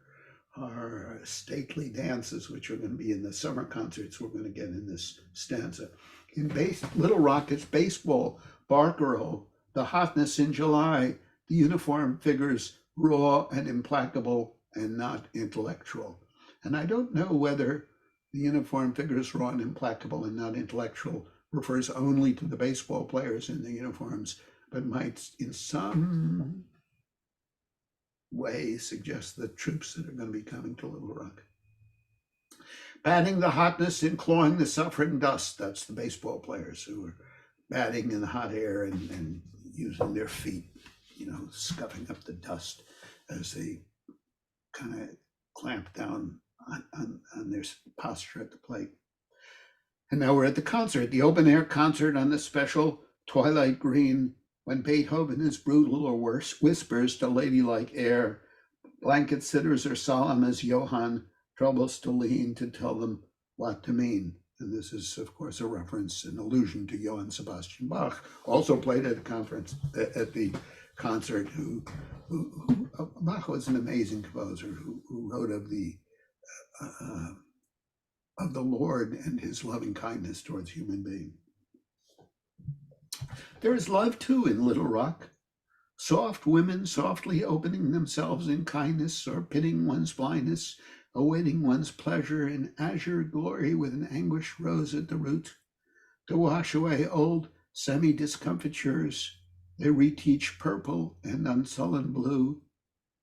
stately dances, which are going to be in the summer concerts we're going to get in this stanza. In Little Rock, it's baseball, barcarolle, the hotness in July, the uniform figures raw and implacable and not intellectual. And I don't know whether the uniform figures raw and implacable and not intellectual refers only to the baseball players in the uniforms, but might in some way suggest the troops that are going to be coming to Little Rock. Batting the hotness and clawing the suffering dust, that's the baseball players who are batting in the hot air and using their feet, scuffing up the dust as they kind of clamp down on their posture at the plate. And now we're at the concert, the open air concert on the special Twilight Green, when Beethoven is brutal or worse, whispers to ladylike air. Blanket sitters are solemn as Johann troubles to lean to tell them what to mean. And this is, of course, a reference, an allusion to Johann Sebastian Bach, also played at the concert, who Bach was an amazing composer who wrote of the Lord and his loving kindness towards human beings. There is love too in Little Rock. Soft women softly opening themselves in kindness, or pitting one's blindness, awaiting one's pleasure in azure glory with an anguish rose at the root. To wash away old semi-discomfitures, they reteach purple and unsullen blue.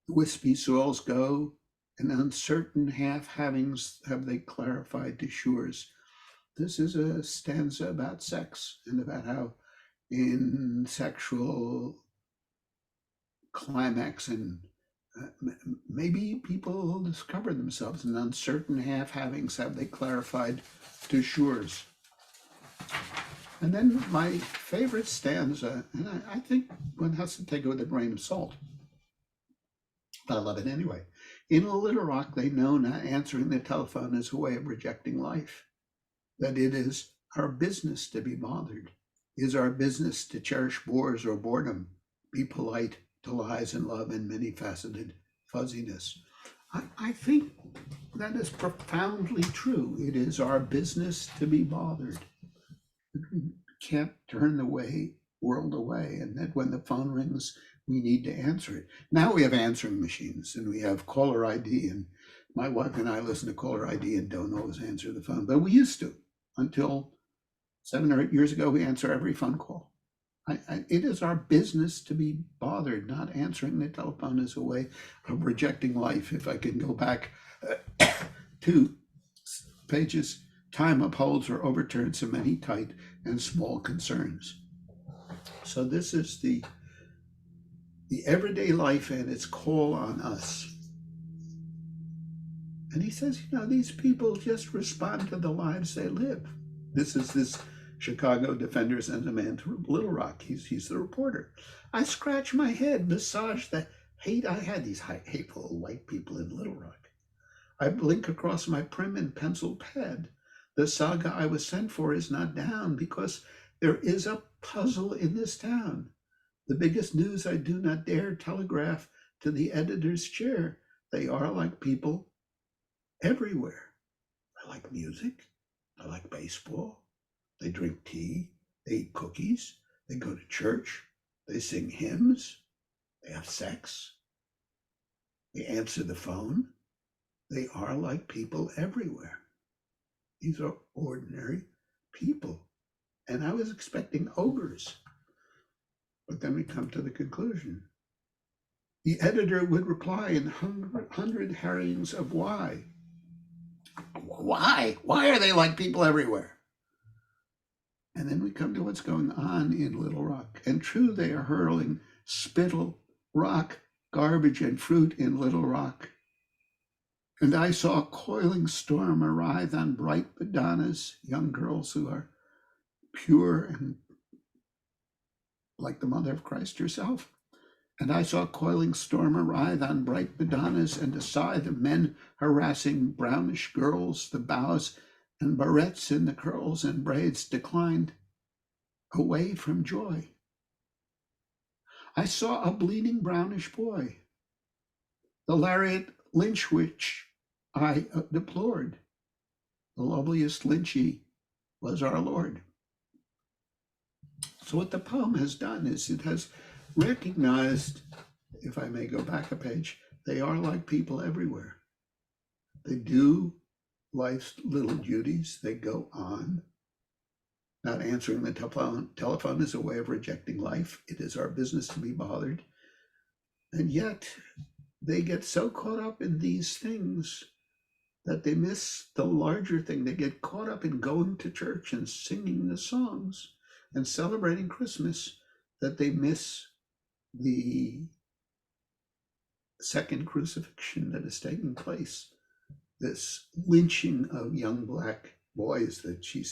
The wispy soils go, and uncertain half-havings have they clarified to shores. This is a stanza about sex and about how in sexual climax and maybe people discover themselves in uncertain half-havings have they clarified to shores. And then my favorite stanza, and I think one has to take it with a grain of salt. I love it anyway. In Little Rock, they know not answering the telephone is a way of rejecting life, that it is our business to be bothered, is our business to cherish bores or boredom, be polite to lies and love and many faceted fuzziness. I think that is profoundly true. It is our business to be bothered. We can't turn the world away, and that when the phone rings, we need to answer it. Now we have answering machines and we have caller ID, and my wife and I listen to caller ID and don't always answer the phone, but we used to until 7 or 8 years ago. We answer every phone call. It is our business to be bothered. Not answering the telephone is a way of rejecting life. If I can go back 2 pages, time upholds or overturns so many tight and small concerns. So this is the everyday life and its call on us. And he says, these people just respond to the lives they live. This is this Chicago Defenders and the man from Little Rock. He's the reporter. I scratch my head, massage the hate I had, these hateful white people in Little Rock. I blink across my prim and pencil pad. The saga I was sent for is not down because there is a puzzle in this town. The biggest news I do not dare telegraph to the editor's chair. They are like people everywhere. They like music. They like baseball. They drink tea. They eat cookies. They go to church. They sing hymns. They have sex. They answer the phone. They are like people everywhere. These are ordinary people. And I was expecting ogres. But then we come to the conclusion. The editor would reply in 100 herrings of why. Why? Why are they like people everywhere? And then we come to what's going on in Little Rock. And true, they are hurling spittle, rock, garbage, and fruit in Little Rock. And I saw a coiling storm arrive on bright Madonnas, young girls who are pure and like the mother of Christ herself. And I saw a coiling storm arrive on bright Madonnas, and a scythe of men harassing brownish girls, the bows and barrettes in the curls and braids declined away from joy. I saw a bleeding brownish boy, the lariat lynch which I deplored. The loveliest lynchy was our Lord. So what the poem has done is it has recognized, if I may go back a page, they are like people everywhere. They do life's little duties. They go on. Not answering the telephone is a way of rejecting life. It is our business to be bothered. And yet they get so caught up in these things that they miss the larger thing. They get caught up in going to church and singing the songs and celebrating Christmas that they miss the second crucifixion that is taking place, this lynching of young black boys that she,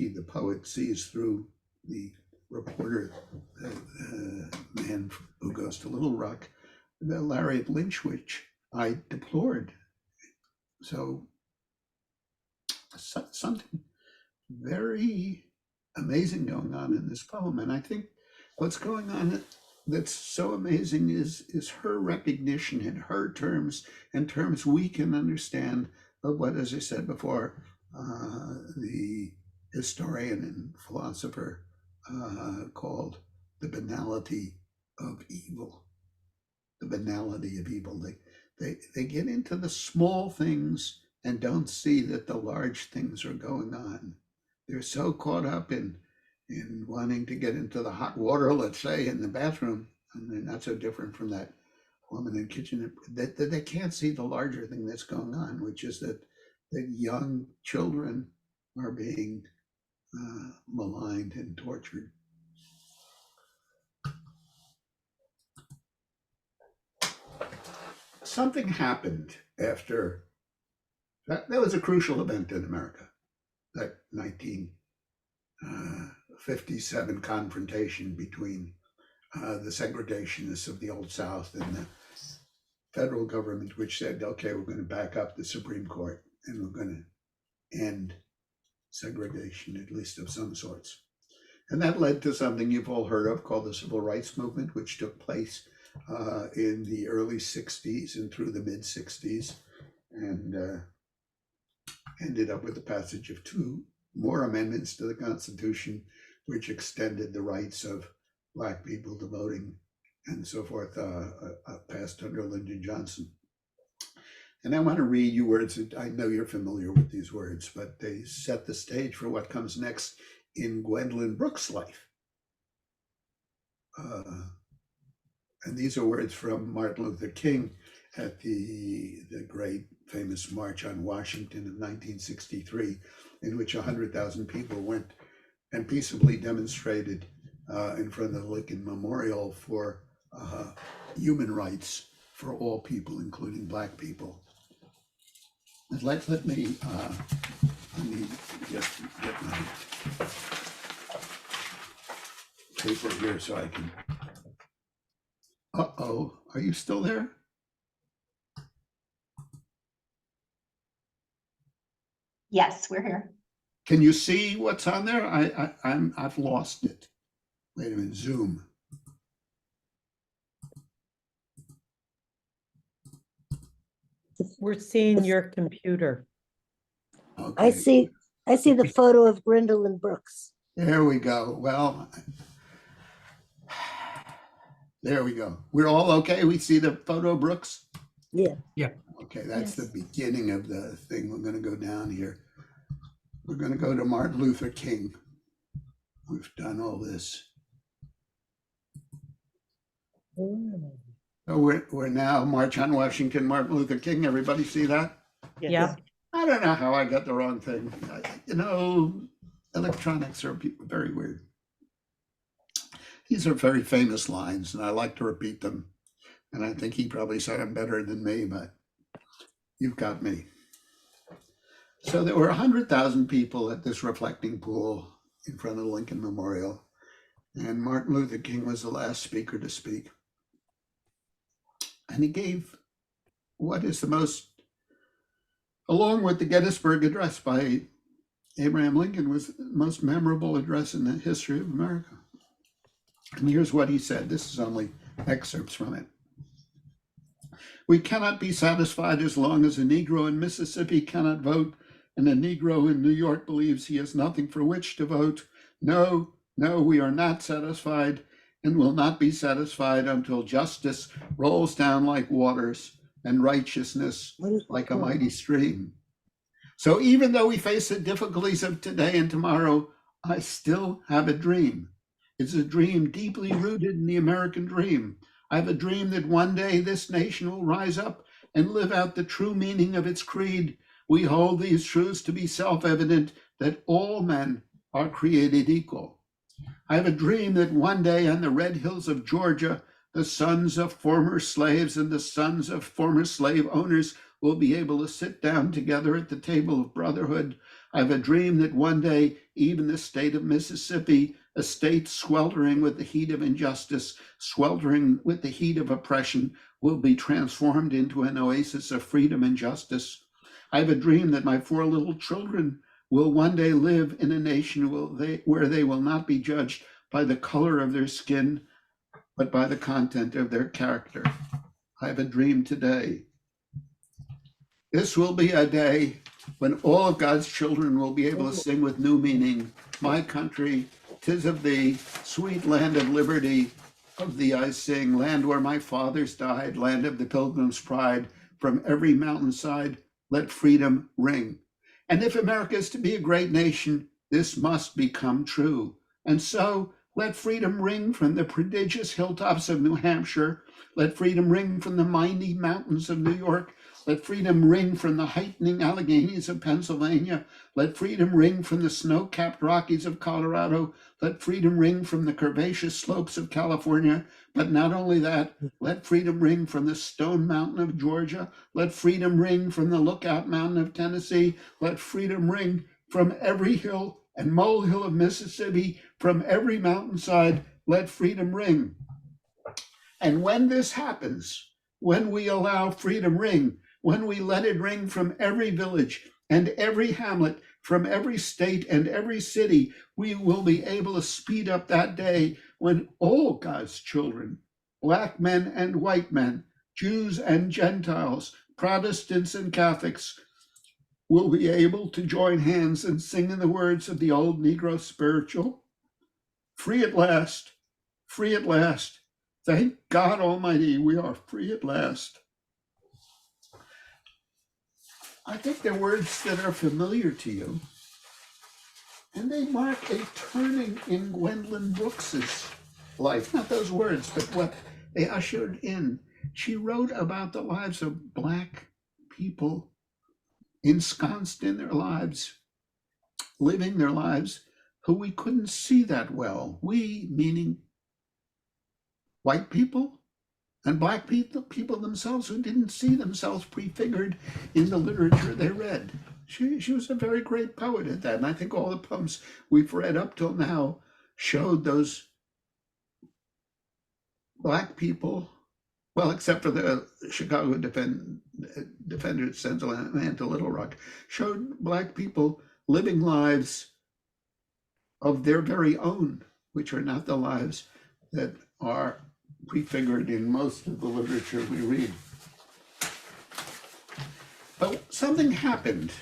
the poet, sees through the reporter, man who goes to Little Rock, the lariat lynch which I deplored. So something very amazing going on in this poem. And I think what's going on that's so amazing is her recognition in her terms and terms we can understand of what, as I said before, the historian and philosopher called the banality of evil. The banality of evil. They get into the small things and don't see that the large things are going on. They're so caught up in wanting to get into the hot water, let's say, in the bathroom, and they're not so different from that woman in the kitchen, that they can't see the larger thing that's going on, which is that young children are being maligned and tortured. Something happened after that. That was a crucial event in America, that 1957 confrontation between the segregationists of the Old South and federal government which said, okay, we're going to back up the Supreme Court and we're going to end segregation, at least of some sorts. And that led to something you've all heard of called the Civil Rights Movement, which took place in the early 60s and through the mid 60s, and ended up with the passage of 2 more amendments to the Constitution, which extended the rights of Black people to voting and so forth, passed under Lyndon Johnson. And I want to read you words that I know you're familiar with these words, but they set the stage for what comes next in Gwendolyn Brooks' life. And these are words from Martin Luther King at the great famous March on Washington of 1963, in which 100,000 people went and peaceably demonstrated in front of the Lincoln Memorial for human rights for all people, including Black people. And let me just get my paper here so I can. Uh-oh, are you still there? Yes, we're here. Can you see what's on there? I've lost it. Wait a minute, Zoom. We're seeing your computer. Okay. I see the photo of Gwendolyn Brooks. There we go. Well, there we go. We're all okay. We see the photo, Brooks? Yeah. Yeah. Okay, that's Yes. the beginning of the thing. We're going to go down here. We're going to go to Martin Luther King. We've done all this. So we're now March on Washington, Martin Luther King. Everybody see that? Yeah. I don't know how I got the wrong thing. You know, electronics are very weird. These are very famous lines, and I like to repeat them. And I think he probably said them better than me, but you've got me. So there were 100,000 people at this reflecting pool in front of the Lincoln Memorial, and Martin Luther King was the last speaker to speak. And he gave what is the most, along with the Gettysburg Address by Abraham Lincoln, was the most memorable address in the history of America. And here's what he said. This is only excerpts from it. We cannot be satisfied as long as a Negro in Mississippi cannot vote and a Negro in New York believes he has nothing for which to vote. No, we are not satisfied and will not be satisfied until justice rolls down like waters and righteousness like a mighty stream. So even though we face the difficulties of today and tomorrow, I still have a dream. It's a dream deeply rooted in the American dream. I have a dream that one day this nation will rise up and live out the true meaning of its creed. We hold these truths to be self-evident, that all men are created equal. I have a dream that one day on the red hills of Georgia, the sons of former slaves and the sons of former slave owners will be able to sit down together at the table of brotherhood. I have a dream that one day even the state of Mississippi, a state sweltering with the heat of injustice, sweltering with the heat of oppression, will be transformed into an oasis of freedom and justice. I have a dream that my 4 little children will one day live in a nation where they will not be judged by the color of their skin, but by the content of their character. I have a dream today. This will be a day when all of God's children will be able to sing with new meaning. My country, 'tis of thee, sweet land of liberty, of thee I sing, land where my fathers died, land of the pilgrim's pride, from every mountainside, let freedom ring. And if America is to be a great nation, this must become true. And so let freedom ring from the prodigious hilltops of New Hampshire. Let freedom ring from the mighty mountains of New York. Let freedom ring from the heightening Alleghenies of Pennsylvania. Let freedom ring from the snow-capped Rockies of Colorado. Let freedom ring from the curvaceous slopes of California. But not only that, let freedom ring from the Stone Mountain of Georgia. Let freedom ring from the Lookout Mountain of Tennessee. Let freedom ring from every hill and molehill of Mississippi, from every mountainside. Let freedom ring. And when this happens, when we allow freedom ring, when we let it ring from every village and every hamlet, from every state and every city, we will be able to speed up that day when all God's children, Black men and white men, Jews and Gentiles, Protestants and Catholics, will be able to join hands and sing in the words of the old Negro spiritual, free at last, free at last. Thank God Almighty, we are free at last. I think they're words that are familiar to you, and they mark a turning in Gwendolyn Brooks's life. Not those words, but what they ushered in. She wrote about the lives of Black people ensconced in their lives, living their lives, who we couldn't see that well. We, meaning white people and Black people themselves, who didn't see themselves prefigured in the literature they read. She was a very great poet at that, and I think all the poems we've read up till now showed those Black people, well, except for the Chicago Defenders, Central and to Little Rock, showed Black people living lives of their very own, which are not the lives that are prefigured in most of the literature we read. But something happened.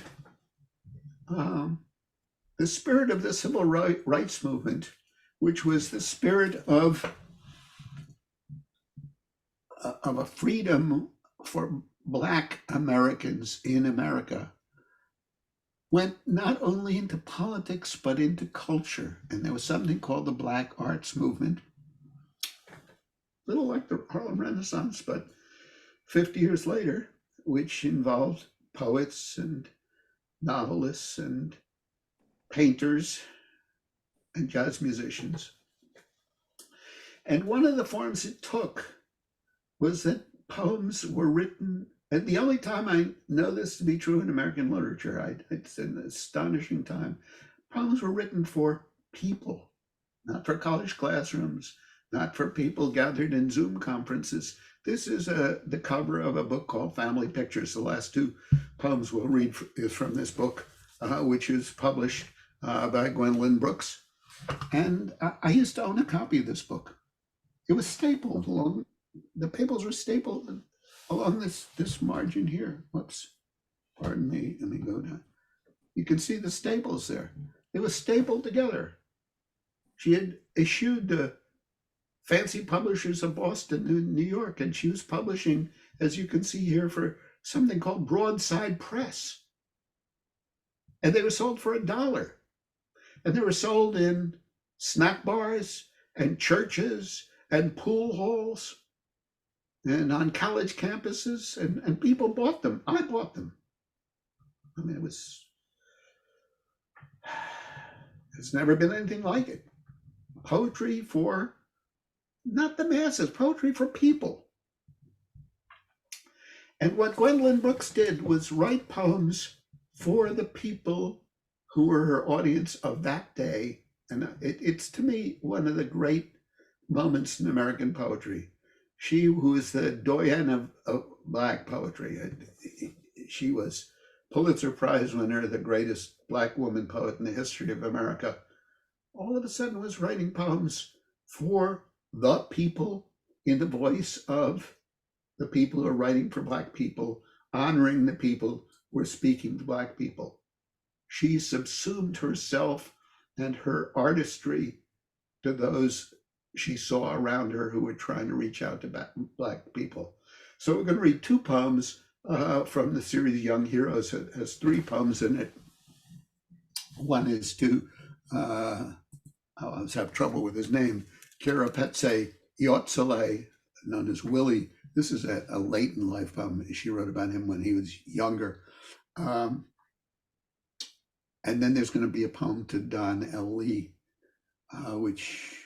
The spirit of the civil rights movement, which was the spirit of a freedom for Black Americans in America, went not only into politics, but into culture. And there was something called the Black Arts Movement, a little like the Harlem Renaissance, but 50 years later, which involved poets and novelists and painters and jazz musicians. And one of the forms it took was that poems were written, and the only time I know this to be true in American literature, it's an astonishing time, poems were written for people, not for college classrooms, not for people gathered in Zoom conferences. This is the cover of a book called Family Pictures. The last two poems we'll read is from this book, which is published by Gwendolyn Brooks. And I used to own a copy of this book. It was stapled along, the papers were stapled along this margin here. Whoops, pardon me, let me go down. You can see the staples there. They were stapled together. She had issued the fancy publishers of Boston and New York, and she was publishing, as you can see here, for something called Broadside Press. And they were sold for $1. And they were sold in snack bars and churches and pool halls and on college campuses, and people bought them. I bought them. I mean, it's never been anything like it. Poetry for, not the masses, poetry for people. And what Gwendolyn Brooks did was write poems for the people who were her audience of that day. And it's, to me, one of the great moments in American poetry. She, who is the doyen of Black poetry, she was Pulitzer Prize winner, the greatest Black woman poet in the history of America, all of a sudden was writing poems for the people in the voice of the people who are writing for Black people, honoring the people who are speaking to Black people. She subsumed herself and her artistry to those she saw around her who were trying to reach out to Black people. So we're going to read two poems from the series Young Heroes. It has 3 poems in it. One is to, I always have trouble with his name, Kirapetse Iotsele, known as Willie. This is a late in life poem. She wrote about him when he was younger. And then there's going to be a poem to Don L. Lee, which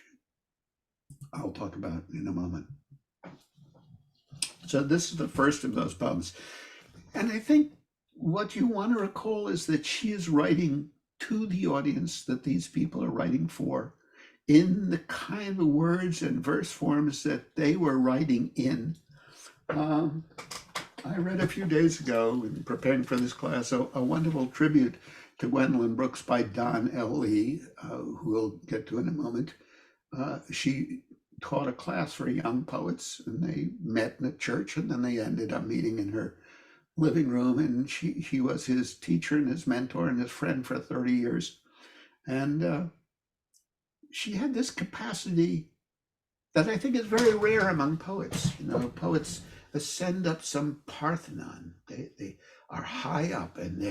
I'll talk about in a moment. So this is the first of those poems. And I think what you want to recall is that she is writing to the audience that these people are writing for in the kind of words and verse forms that they were writing in I read a few days ago in preparing for this class a wonderful tribute to Gwendolyn Brooks by Don L.E., who we'll get to in a moment. She taught a class for young poets, and they met in a church, and then they ended up meeting in her living room, and she was his teacher and his mentor and his friend for 30 years. And she had this capacity that I think is very rare among poets. You know, poets ascend up some Parthenon. They are high up, and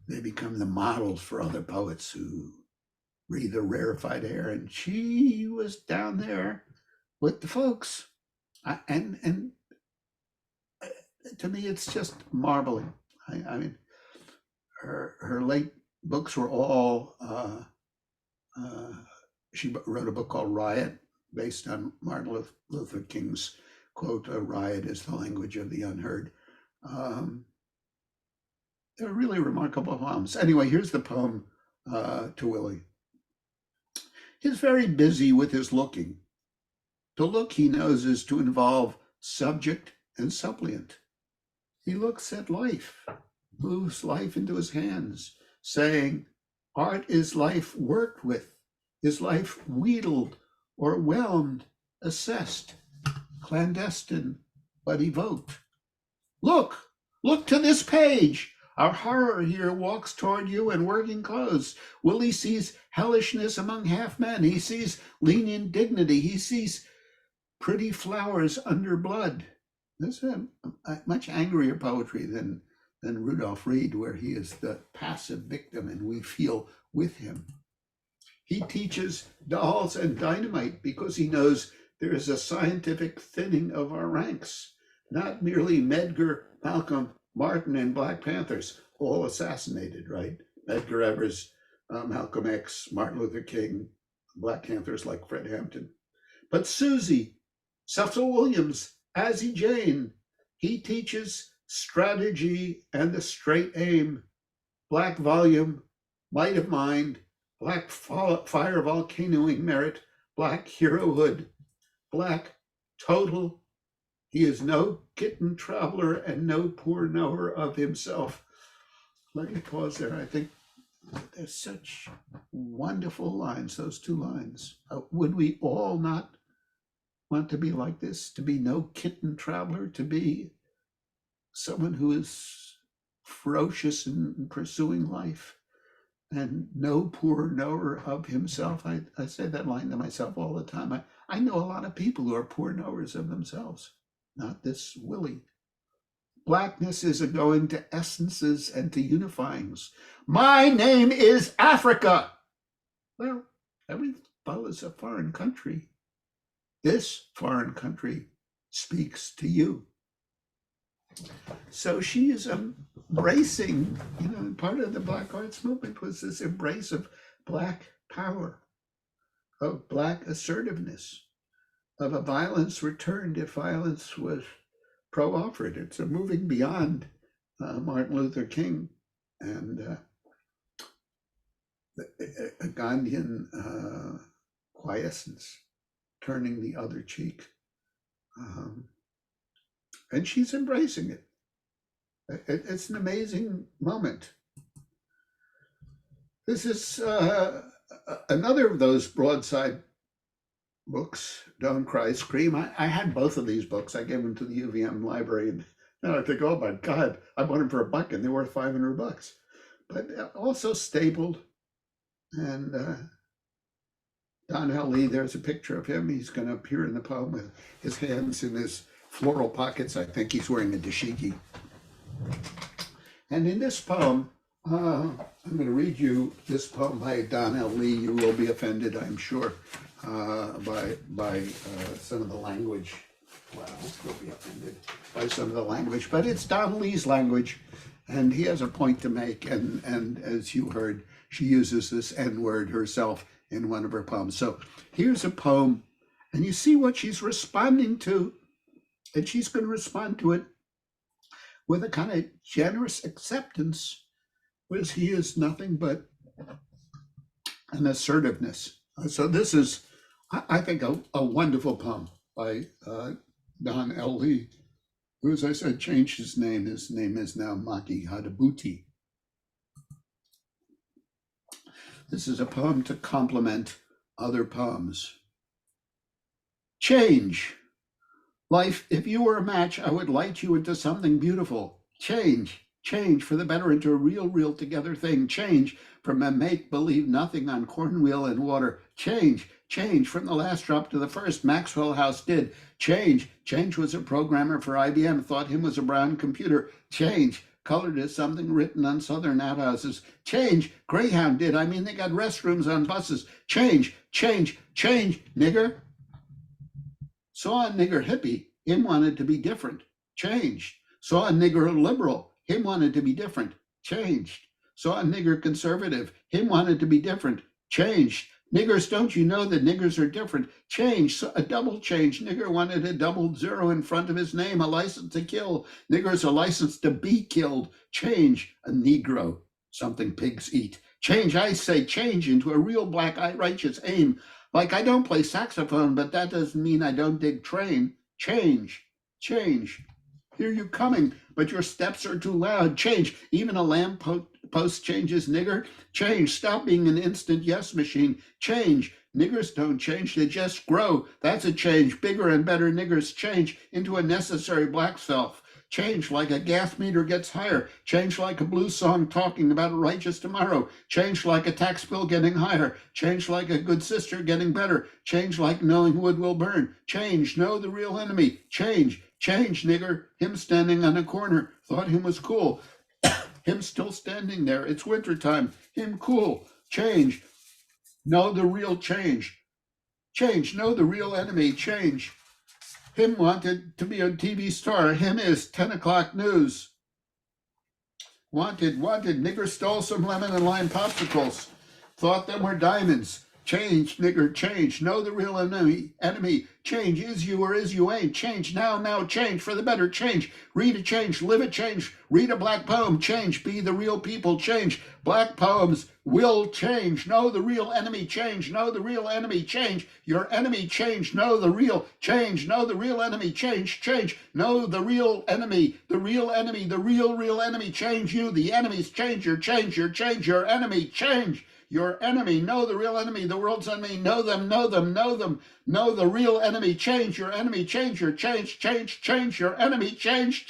they become the models for other poets who breathe a rarefied air. And she was down there with the folks. And to me, it's just marbling. I mean, her late books were all, she wrote a book called Riot, based on Martin Luther King's quote, "A riot is the language of the unheard." They're really remarkable poems. Anyway, here's the poem to Willie. He's very busy with his looking. To look, he knows, is to involve subject and suppliant. He looks at life, moves life into his hands, saying, art is life worked with, is life wheedled or whelmed, assessed, clandestine, but evoked. Look to this page. Our horror here walks toward you in working clothes. Willie sees hellishness among half men. He sees lenient dignity. He sees pretty flowers under blood. This is a much angrier poetry than Rudolph Reed, where he is the passive victim and we feel with him. He teaches dolls and dynamite because he knows there is a scientific thinning of our ranks, not merely Medgar, Malcolm, Martin, and Black Panthers, all assassinated, right? Medgar Evers, Malcolm X, Martin Luther King, Black Panthers like Fred Hampton. But Susie, Cecil Williams, Azzie Jane, he teaches strategy and the straight aim, black volume, might of mind, black fire volcanoing merit, black herohood, black total. He is no kitten traveler and no poor knower of himself. Let me pause there. I think there's such wonderful lines, those two lines. Would we all not want to be like this, to be no kitten traveler, to be someone who is ferocious in pursuing life and no poor knower of himself? I say that line to myself all the time. I know a lot of people who are poor knowers of themselves, not this Willie. Blackness is a going to essences and to unifyings. My name is Africa. Well, every fellow is a foreign country. This foreign country speaks to you. So she is embracing, part of the Black Arts Movement was this embrace of Black power, of Black assertiveness, of a violence returned if violence was pro-offered. It's a moving beyond Martin Luther King and a Gandhian quiescence, turning the other cheek. And she's embracing it. It's an amazing moment. This is another of those broadside books, Don't Cry, Scream. I had both of these books. I gave them to the UVM library, and now I think, oh my God, I bought them for $1 and they're worth $500. But also stapled. And Don L.E., there's a picture of him. He's going to appear in the poem with his hands in his floral pockets. I think he's wearing a dashiki. And in this poem, I'm going to read you this poem by Don L.E. You will be offended, I'm sure, by some of the language. Well, you'll be offended by some of the language, but it's Don Lee's language, and he has a point to make. And as you heard, she uses this N-word herself in one of her poems. So here's a poem, and you see what she's responding to, and she's going to respond to it with a kind of generous acceptance, whereas he is nothing but an assertiveness. So this is, I think, a wonderful poem by Don L. Lee. who, as I said, changed his name. His name is now Maki Hadabuti. This is a poem to complement other poems. Change. Life, if you were a match, I would light you into something beautiful. Change for the better into a real together thing. Change from a make-believe nothing on cornmeal and water. Change from the last drop to the first. Maxwell House did. Change was a programmer for IBM, thought him was a brown computer. Change, colored as something written on southern outhouses. Change, Greyhound did. I mean, they got restrooms on buses. Change, nigger. Saw a nigger hippie, him wanted to be different. Changed. Saw a nigger liberal, him wanted to be different. Changed. Saw a nigger conservative, him wanted to be different. Changed. Niggers, don't you know that niggers are different? Change. A double change. Nigger wanted a double zero in front of his name, a license to kill. Niggers a license to be killed. Change. A Negro, something pigs eat. Change, I say, change into a real black eye righteous aim. Like, I don't play saxophone, but that doesn't mean I don't dig train. Change. Hear you coming, but your steps are too loud. Change. Even a lamp post changes, nigger. Change. Stop being an instant yes machine. Change. Niggers don't change, they just grow. That's a change. Bigger and better niggers change into a necessary black self. Change like a gas meter gets higher. Change like a blues song talking about a righteous tomorrow. Change like a tax bill getting higher. Change like a good sister getting better. Change like knowing wood will burn. Change, know the real enemy. Change, nigger. Him standing on a corner, thought him was cool. Him still standing there. It's wintertime. Him cool. Change, know the real change. Change, know the real enemy. Change. Him wanted to be a TV star. Him is 10 o'clock news. Wanted, nigger stole some lemon and lime popsicles. Thought them were diamonds. Change, nigger, change. Know the real enemy. Change, is you or is you ain't. Change, now, change for the better. Change, read a change, live a change. Read a black poem, change, be the real people. Change, black poems will change. Know the real enemy, change. Know the real enemy, change. Your enemy, change. Know the real, change. Know the real enemy, change. Know the real enemy, the real enemy, change you. The enemies, change your enemy, change. Your enemy, know the real enemy, the world's enemy, know them. Know the real enemy, change your enemy, change your change your enemy, change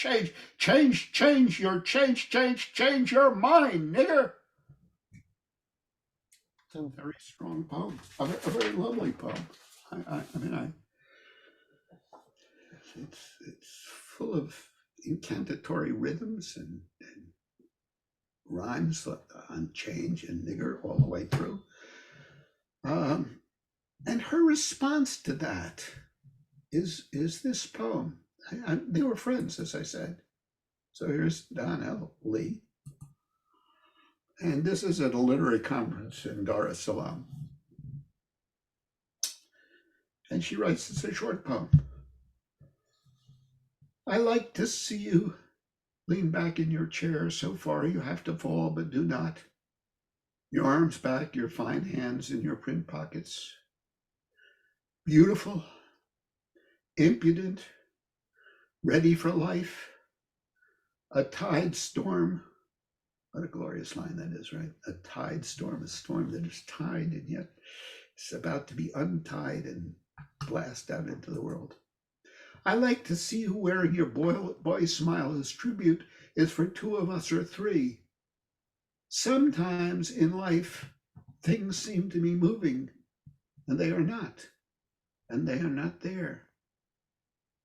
your mind, nigger. It's a very strong poem, a very lovely poem. It's full of incantatory rhythms and rhymes on change and nigger all the way through. And her response to that is this poem. They were friends, as I said. So here's Don L. Lee. And this is at a literary conference in Dar es Salaam. And she writes, it's a short poem. I like to see you lean back in your chair, so far you have to fall, but do not. Your arms back, your fine hands in your print pockets. Beautiful, impudent, ready for life. A tide storm. What a glorious line that is, right? A tide storm, a storm that is tied and yet it's about to be untied and blast out into the world. I like to see you wearing your boy smile as tribute is for two of us or three. Sometimes in life, things seem to be moving and they are not there.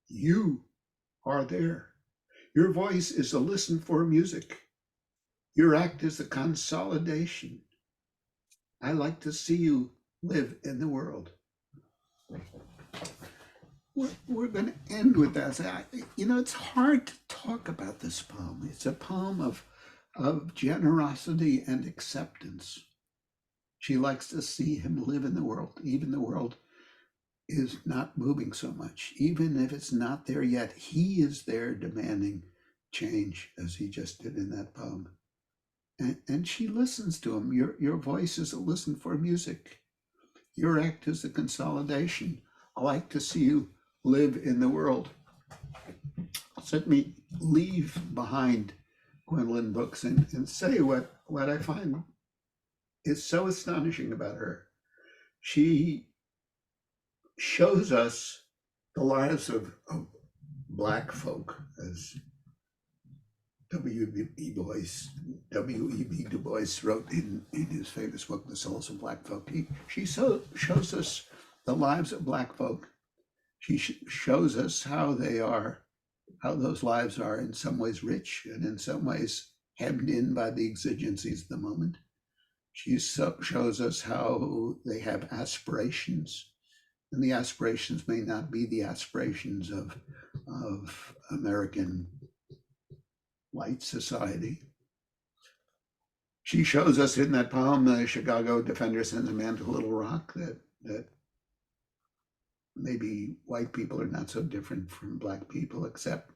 You are there. Your voice is a listen for music. Your act is a consolidation. I like to see you live in the world. We're going to end with that. It's hard to talk about this poem. It's a poem of generosity and acceptance. She likes to see him live in the world, even the world is not moving so much. Even if it's not there yet, he is there demanding change, as he just did in that poem. And she listens to him. Your voice is a listen for music. Your act is a consolidation. I like to see you live in the world. let me leave behind Gwendolyn Brooks and say what I find is so astonishing about her. She shows us the lives of Black folk, as W.E.B. Du Bois wrote in his famous book, The Souls of Black Folk. She shows us the lives of Black folk. She shows us how those lives are in some ways rich and in some ways hemmed in by the exigencies of the moment. She shows us how they have aspirations, and the aspirations may not be the aspirations of American white society. She shows us in that poem, the Chicago Defender Sends a Man to Little Rock, that maybe white people are not so different from Black people, except,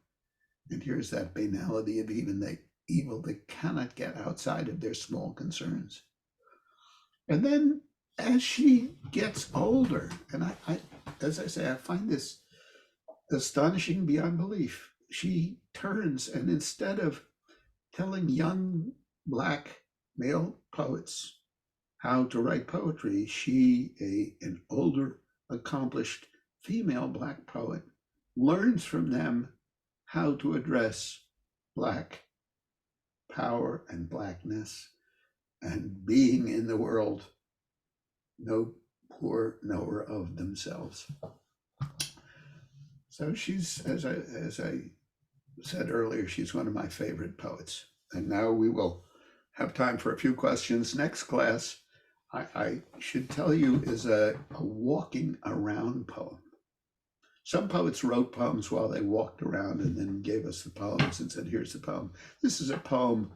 and here's that banality of even the evil that cannot get outside of their small concerns. And then as she gets older, and I as I say, I find this astonishing beyond belief. She turns, and instead of telling young Black male poets how to write poetry, she, an older, accomplished female Black poet, learns from them how to address Black power and Blackness and being in the world, no poor knower of themselves. So she's, as I said earlier, she's one of my favorite poets. And now we will have time for a few questions. Next class, I should tell you, is a walking around poem. Some poets wrote poems while they walked around and then gave us the poems and said, here's the poem. This is a poem,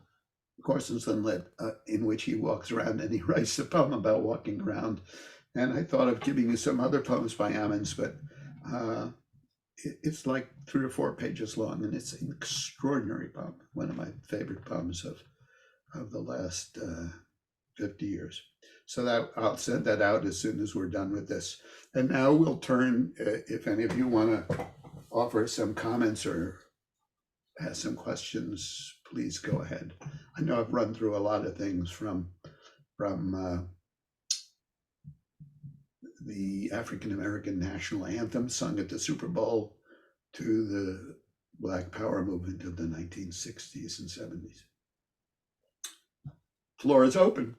Corson Sunlit, in which he walks around and he writes a poem about walking around. And I thought of giving you some other poems by Ammons, but it's like 3 or 4 pages long, and it's an extraordinary poem, one of my favorite poems of the last 50 years. So that I'll send that out as soon as we're done with this. And now we'll turn, if any of you want to offer some comments or ask some questions, please go ahead. I know I've run through a lot of things from the African American national anthem sung at the Super Bowl to the Black Power movement of the 1960s and 70s. Floor is open.